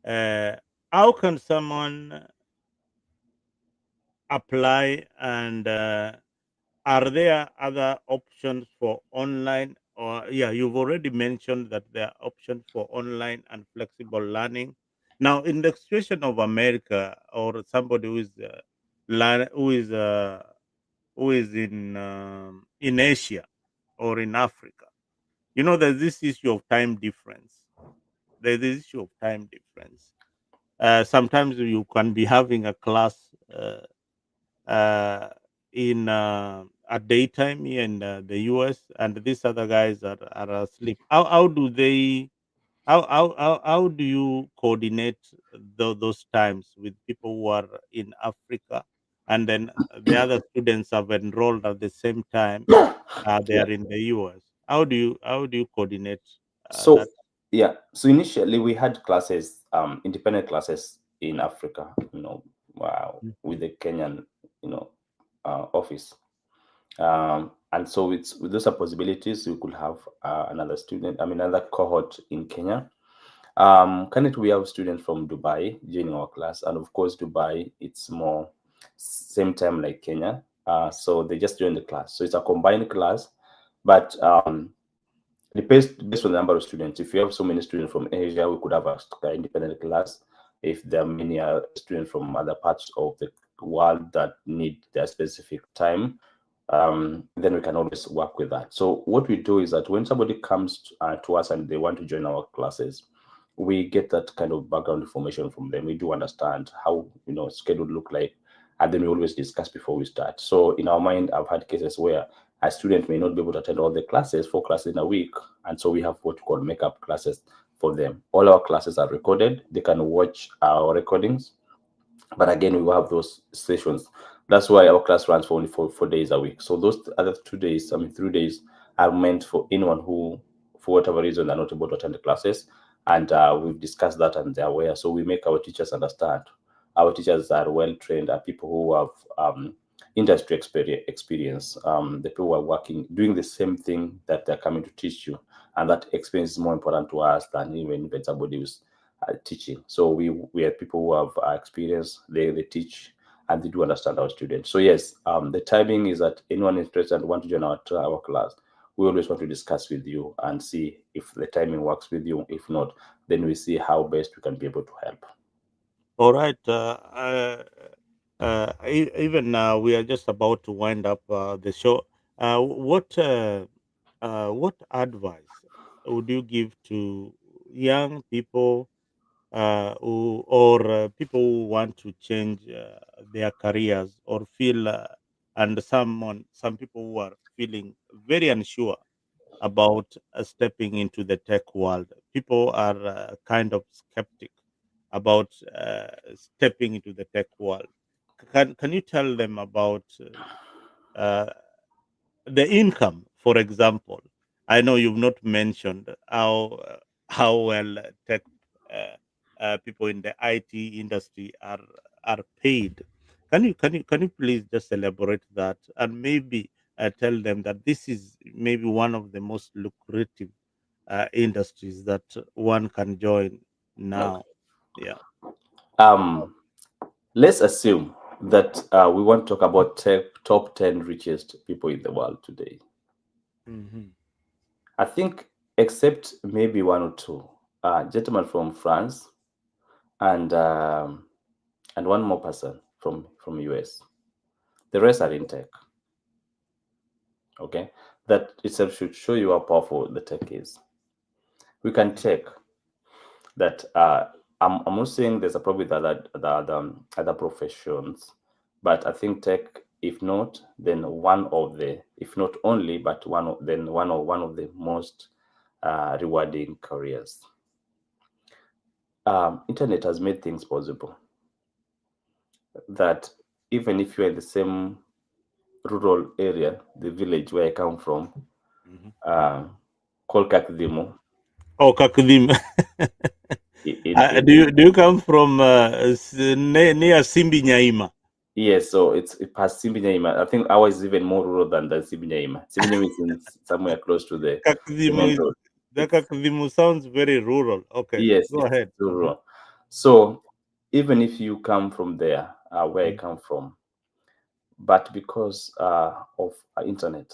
Uh, how can someone apply, and are there other options for online? Or yeah, you've already mentioned that there are options for online and flexible learning. Now, in the situation of America, or somebody learn, who is in Asia or in Africa, there's this issue of time difference. There's this issue of time difference. Sometimes you can be having a class uh, in at daytime here in the US, and these other guys are asleep. How do they? How do you coordinate those times with people who are in Africa, and then the other students have enrolled at the same time? They Yeah. are in the US. How do you coordinate So that? yeah. So initially we had classes, independent classes in Africa. With Mhm. the Kenyan, office. And so it's with those are possibilities. You could have another student, I mean, another cohort in Kenya. Currently, we have students from Dubai joining our class, and of course, Dubai it's more same time like Kenya. So they just join the class. So it's a combined class, but depends based on the number of students. If you have so many students from Asia, we could have a independent class. If there are many students from other parts of the world that need their specific time, then we can always work with that. So what we do is that when somebody comes to us and they want to join our classes, we get that kind of background information from them. We do understand how schedule look like, and then we always discuss before we start. So in our mind, I've had cases where a student may not be able to attend all the classes, 4 classes in a week, and so we have what we call makeup classes for them. All our classes are recorded. They can watch our recordings, but again, we will have those sessions. That's why our class runs for only 4 days a week. So those other 2 days, I mean 3 days, are meant for anyone who, for whatever reason, are not able to attend the classes. And we've discussed that, and they're aware. So we make our teachers understand. Our teachers are well trained, are people who have industry experience. The people who are working, doing the same thing that they're coming to teach you, and that experience is more important to us than even if somebody who's teaching. So we have people who have experience. They teach, and they do understand our students. So yes, the timing is that anyone interested and want to join our class, we always want to discuss with you and see if the timing works with you. If not, then we see how best we can be able to help. All right. Even now, we are just about to wind up the show. What advice would you give to young people or people who want to change their careers, or feel and some people who are feeling very unsure about stepping into the tech world? People are kind of skeptic about stepping into the tech world. Can you tell them about uh, the income, for example? I know you've not mentioned how well tech uh, people in the IT industry are paid. Can you please just elaborate that, and maybe tell them that this is maybe one of the most lucrative industries that one can join Okay. now? Yeah. Um, let's assume that we want to talk about top 10 richest people in the world today. Hmm. I think except maybe one or two. Gentleman from France and one more person from US. The rest are in tech. Okay, that itself should show you how powerful the tech is. We can check that. I'm not saying there's a problem with other professions, but I think tech, if not, then one of the, if not only, but one of the most rewarding careers. Internet has made things possible that even if you're in the same rural area, the village where I come from, uh, called Kakdimo, Oh, Kakudim. in Do you come from near Simbi Nyaima? yes, so it's past Simbinyaima. I think ours is even more rural than the Simbinyaima. Simbinyaima is somewhere close to the main road. The It's, Kakudimu sounds very rural. Okay, yes, go it's ahead. rural. So even if you come from there, where I come from, but because of internet,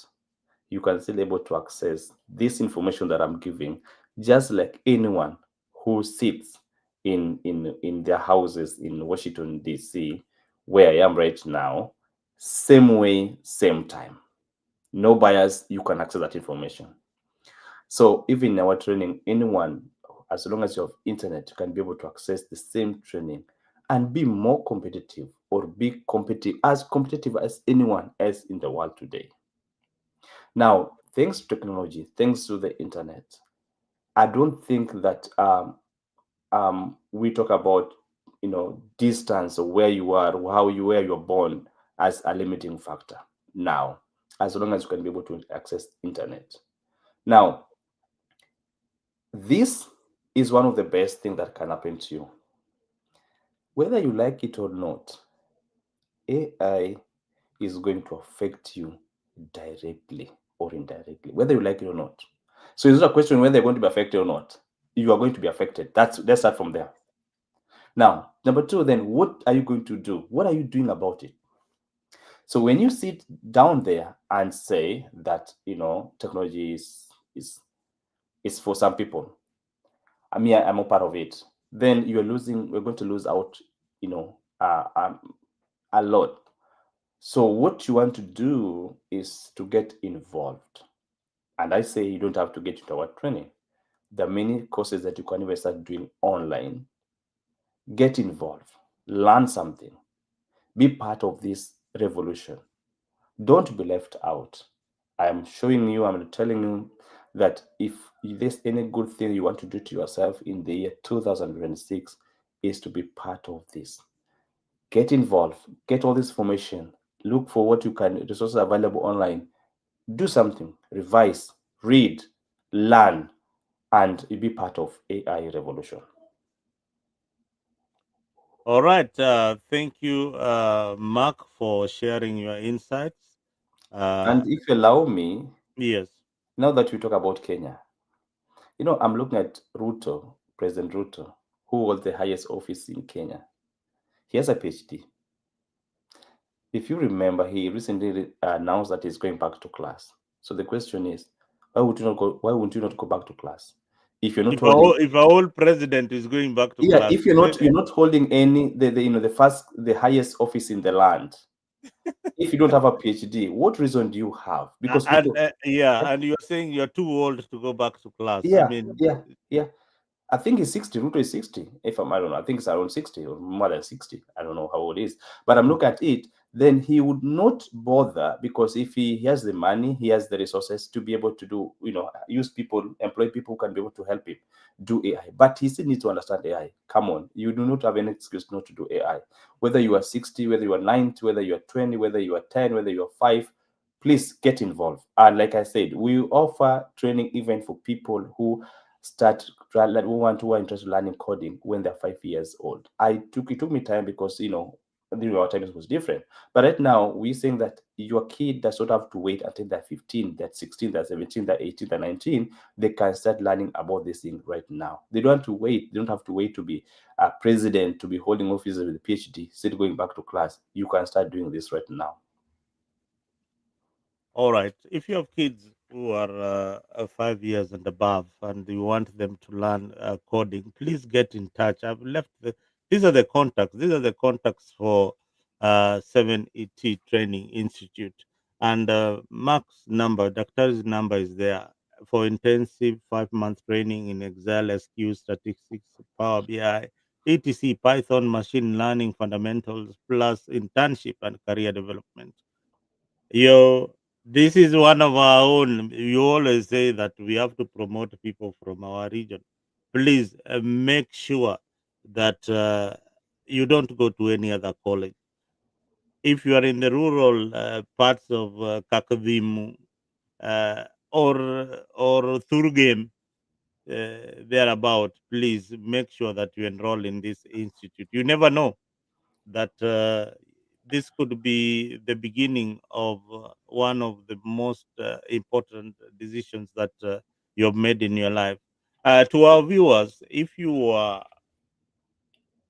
you can still able to access this information that I'm giving, just like anyone who sits in their houses in Washington D.C., where I am right now, same way, same time. No bias, you can access that information. So even in our training, anyone, as long as you have internet, you can be able to access the same training and be more competitive, or be competitive as anyone else in the world today. Now, thanks to technology, thanks to the internet, I don't think that we talk about, distance, or where you are, where you're born, as a limiting factor now, as long as you can be able to access internet. Now, this is one of the best things that can happen to you, whether you like it or not. AI is going to affect you directly or indirectly, whether you like it or not. So it's not a question whether you're going to be affected or not. You are going to be affected. Let's start from there. Now, number two, then what are you going to do? What are you doing about it? So when you sit down there and say that technology is for some people, I mean, I'm a part of it, then we're going to lose out, you know, a lot. So what you want to do is to get involved. And I say you don't have to get into our training. There are many courses that you can even start doing online. Get involved, learn something, be part of this revolution. Don't be left out. I'm showing you, I'm telling you that if there's any good thing you want to do to yourself in the year 2026, is to be part of this. Get involved, get all this information, look for what you can, resources available online, do something, revise, read, learn, and be part of AI revolution. All right. Thank you, Mark, for sharing your insights. And if you allow me, Yes. now that we talk about Kenya, I'm looking at Ruto, President Ruto, who holds the highest office in Kenya. He has a PhD. If you remember, he recently announced that he's going back to class. So the question is, why would you not go? Why would you not go back to class? If you're not holding, If our old president is going back to yeah, class, if you're not holding any the highest office in the land, if you don't have a PhD, what reason do you have? Because and people, and you're saying you're too old to go back to class. I yeah, mean, yeah, yeah. I think he's 60. Ruto is 60. I don't know. I think it's around 60 or more than 60. I don't know how old it is. But I'm looking at it, then he would not bother, because if he has the money, he has the resources to be able to do, use people, employ people who can be able to help him do AI. But he still needs to understand AI. Come on. You do not have any excuse not to do AI. Whether you are 60, whether you are 90, whether you are 20, whether you are 10, whether you are 5, please get involved. And like I said, we offer training even for people who who are interested in learning coding when they're 5 years old. It took me time, because during our time it was different. But right now we're saying that your kid does not have to wait until they're 15, they're 16, they're 17, they're 18, they're 19. They can start learning about this thing right now. They don't have to wait. They don't have to wait to be a president, to be holding offices with a PhD, still going back to class. You can start doing this right now. all right. If you have kids who are 5 years and above, and you want them to learn coding, please get in touch. I've left these are the contacts. These are the contacts for 7ET Training Institute, and Mark's number, Doctor's number is there for intensive 5 month training in Excel, SQ, statistics, Power BI, etc., Python, machine learning fundamentals, plus internship and career development. Yo, this is one of our own. You always say that we have to promote people from our region. Please make sure that you don't go to any other college. If you are in the rural parts of Kakadimu uh, or Thurgame, thereabout, please make sure that you enroll in this institute. You never know that this could be the beginning of one of the most important decisions that you have made in your life. To our viewers, if you are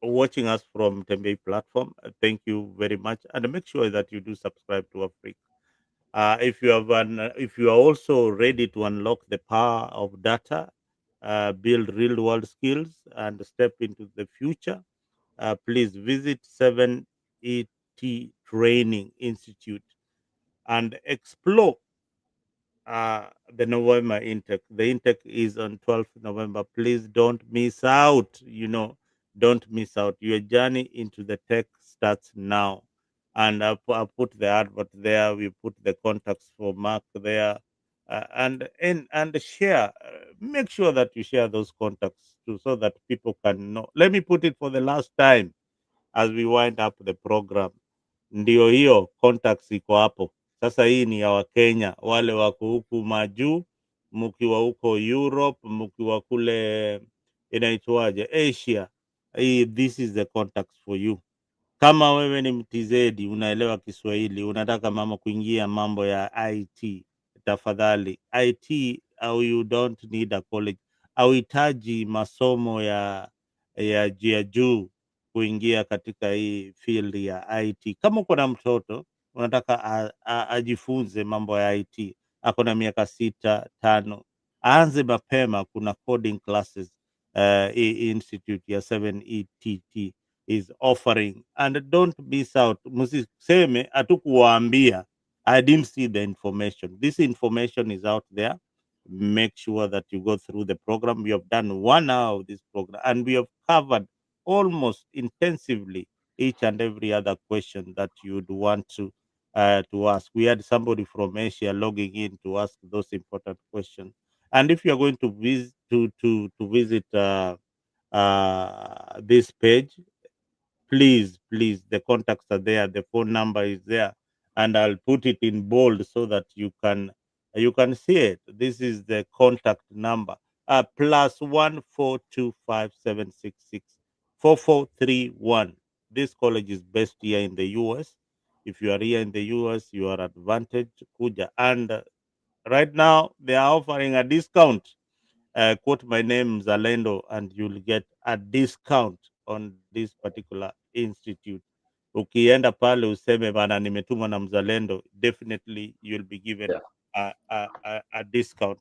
watching us from Tembe platform, thank you very much, and make sure that you do subscribe to Africa. If you are also ready to unlock the power of data, build real world skills, and step into the future, please visit 7ET Training Institute and explore the November intake. The intake is on 12th November. Please don't miss out. Don't miss out. Your journey into the tech starts now. And I put the advert there. We put the contacts for Mark there. And share. Make sure that you share those contacts too, so that people can know. Let me put it for the last time as we wind up the program. Ndio hiyo contacts iko hapo. Sasa hii ni ya Wakenya wale wako huku majuu, mkiwa huko Europe, mkiwa kule inaitwaje Asia. This is the contacts for you. Kama wewe ni mtizedi, unaelewa Kiswahili, unataka mama kuingia mambo ya IT, tafadhali IT, au you don't need a college, auhitaji masomo ya juu kuingia katika hii field ya IT. Kama uko na mtoto unataka ajifunze mambo ya IT, ako na miaka 6 5, aanze mapema. Kuna coding classes hii institute ya 7ETT is offering, and don't miss out. Msiseme hatukuwaambia. I didn't see the information. This information is out there. Make sure that you go through the program. We have done 1 hour of this program, and we have covered almost intensively each and every other question that you would want to ask. We had somebody from Asia logging in to ask those important questions. And if you are going to visit this page, please, the contacts are there, the phone number is there, and I'll put it in bold so that you can see it. This is the contact number, +14257664431. This college is based here in the US. If you are here in the US, you are advantaged kuja, and right now they are offering a discount. Quote my name Zalendo, and you'll get a discount on this particular institute. Ukienda pale useme bana, nimetumwa na Mzalendo, definitely you'll be given Yeah. a discount.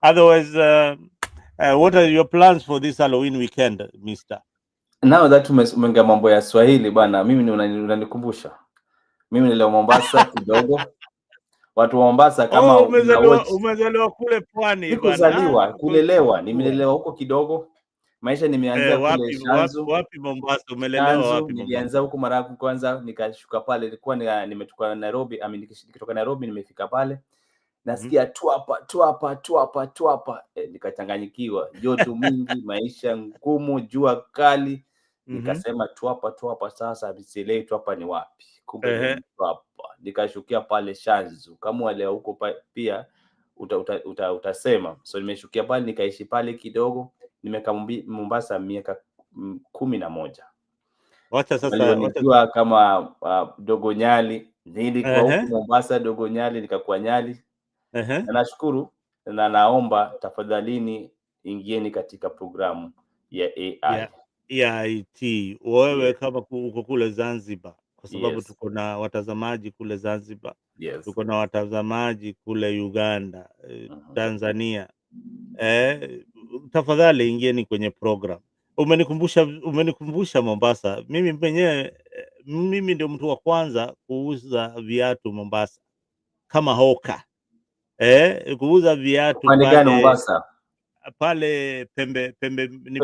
Otherwise, what are your plans for this Halloween weekend, Mister? Now that umeingia mambo ya Swahili bana, mimi unanikumbusha. Mimi nileo Mombasa kidogo. Watu wa Mombasa kama Oh, una watch, umezaliwa kule pwani bana. sikuzaliwa, kulelewa, nimelelewa huko kidogo. Maisha nimeanzia kule Wapi Mombasa? Umelelewa Shanzu wapi Mombasa? nilianza huko mara yangu kwanza, nikashuka pale, nilikuwa nimetoka Nairobi, nikitoka Nairobi nimefika pale, nasikia twapa, nikachanganyikiwa, joto mingi, maisha ngumu, jua kali, nikasema twapa, sasa sielewi twapa ni wapi, kumbe ni twapa. Nikashukia pale Shanzu, kama wale huko pia utasema. So nimeshukia pale, nikaishi pale kidogo, nimekaa Mombasa miaka 11. Wacha sasa, Walionijua kama Dogo Nyali, nilikuwa huko Mombasa Dogo Nyali, nikakuwa Nyali. Na nashukuru na naomba tafadhalini ingieni katika programu ya AI. ya IT. Wewe kama uko kule Zanzibar, kwa sababu Yes. tuko na watazamaji kule Zanzibar, Yes. tuko na watazamaji kule Uganda, Tanzania. Tafadhali ingieni kwenye program. Umenikumbusha Mombasa. Mimi mwenyewe mimi ndio mtu wa kwanza kuuza viatu Mombasa kama hoka. Kuuza viatu Upande gani Mombasa? pale pembe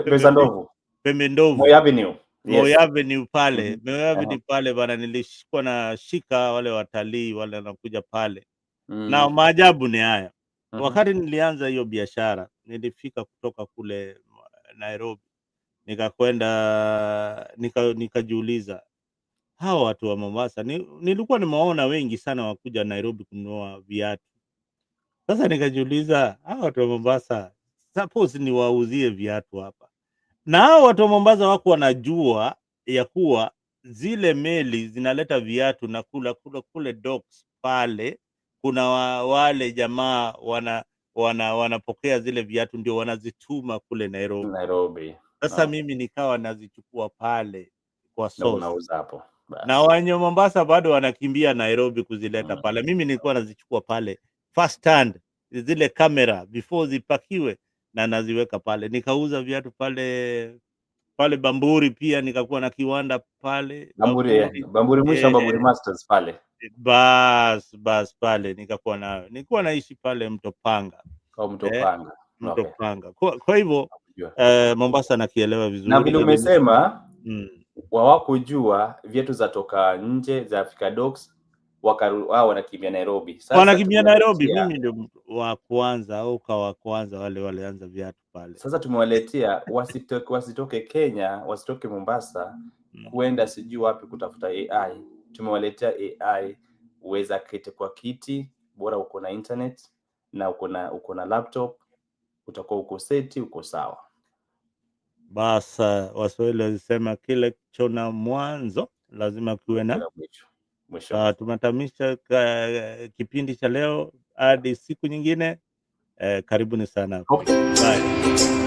Pesa Ndovu. Pembe Ndovu. Moi Avenue. Moi Yes. Avenue pale. Moi Avenue pale bana, nilishikwa na shika wale watalii wale wanakuja pale. Na maajabu ni haya. Wakati nilianza hiyo biashara, nilifika kutoka kule Nairobi, nikakwenda nikajiuliza, hawa watu wa Mombasa nilikuwa nimewaona wengi sana wakuja Nairobi kununua viatu. Sasa nikajiuliza, hawa watu wa Mombasa suppose niwauzie viatu hapa, na hao watu wa Mombasa wako wanajua ya kuwa zile meli zinaleta viatu na kule docks pale kuna wale jamaa wanapokea zile viatu, ndio wanazituma kule Nairobi. Sasa mimi nikawa nazichukua pale kwa source, na unauza hapo, na wenye Mombasa bado wanakimbia Nairobi kuzileta pale. Mimi nilikuwa nazichukua pale first hand, zile kamera before zipakiwe, na naziweka pale. Nikauza viatu pale Bamburi, pia nikakuwa na kiwanda pale Bamburi mwisho, Bamburi Masters pale. Bas pale nilikuwa naishi pale Mtopanga. Mtopanga. Kwa hivyo Mombasa nakielewa vizuri. Na vile umesema wawakujua viatu za toka nje za Africa Docks, wao wanakimbia Nairobi. Sasa wanakimbia Nairobi, mimi ndio wa kwanza au wa kwanza wale walianza viatu pale. Sasa tumewaletea wasitoke Kenya, wasitoke Mombasa kuenda sijui wapi kutafuta AI. Tumewaletea AI, uweza kete kwa kiti, bora uko na internet na uko na laptop, utakuwa uko seti, uko sawa. Basa Waswahili walisema kile chona mwanzo lazima kiwe na mwisho. Tumetamisha kipindi cha leo hadi siku nyingine. Karibuni sana. Okay. Bye.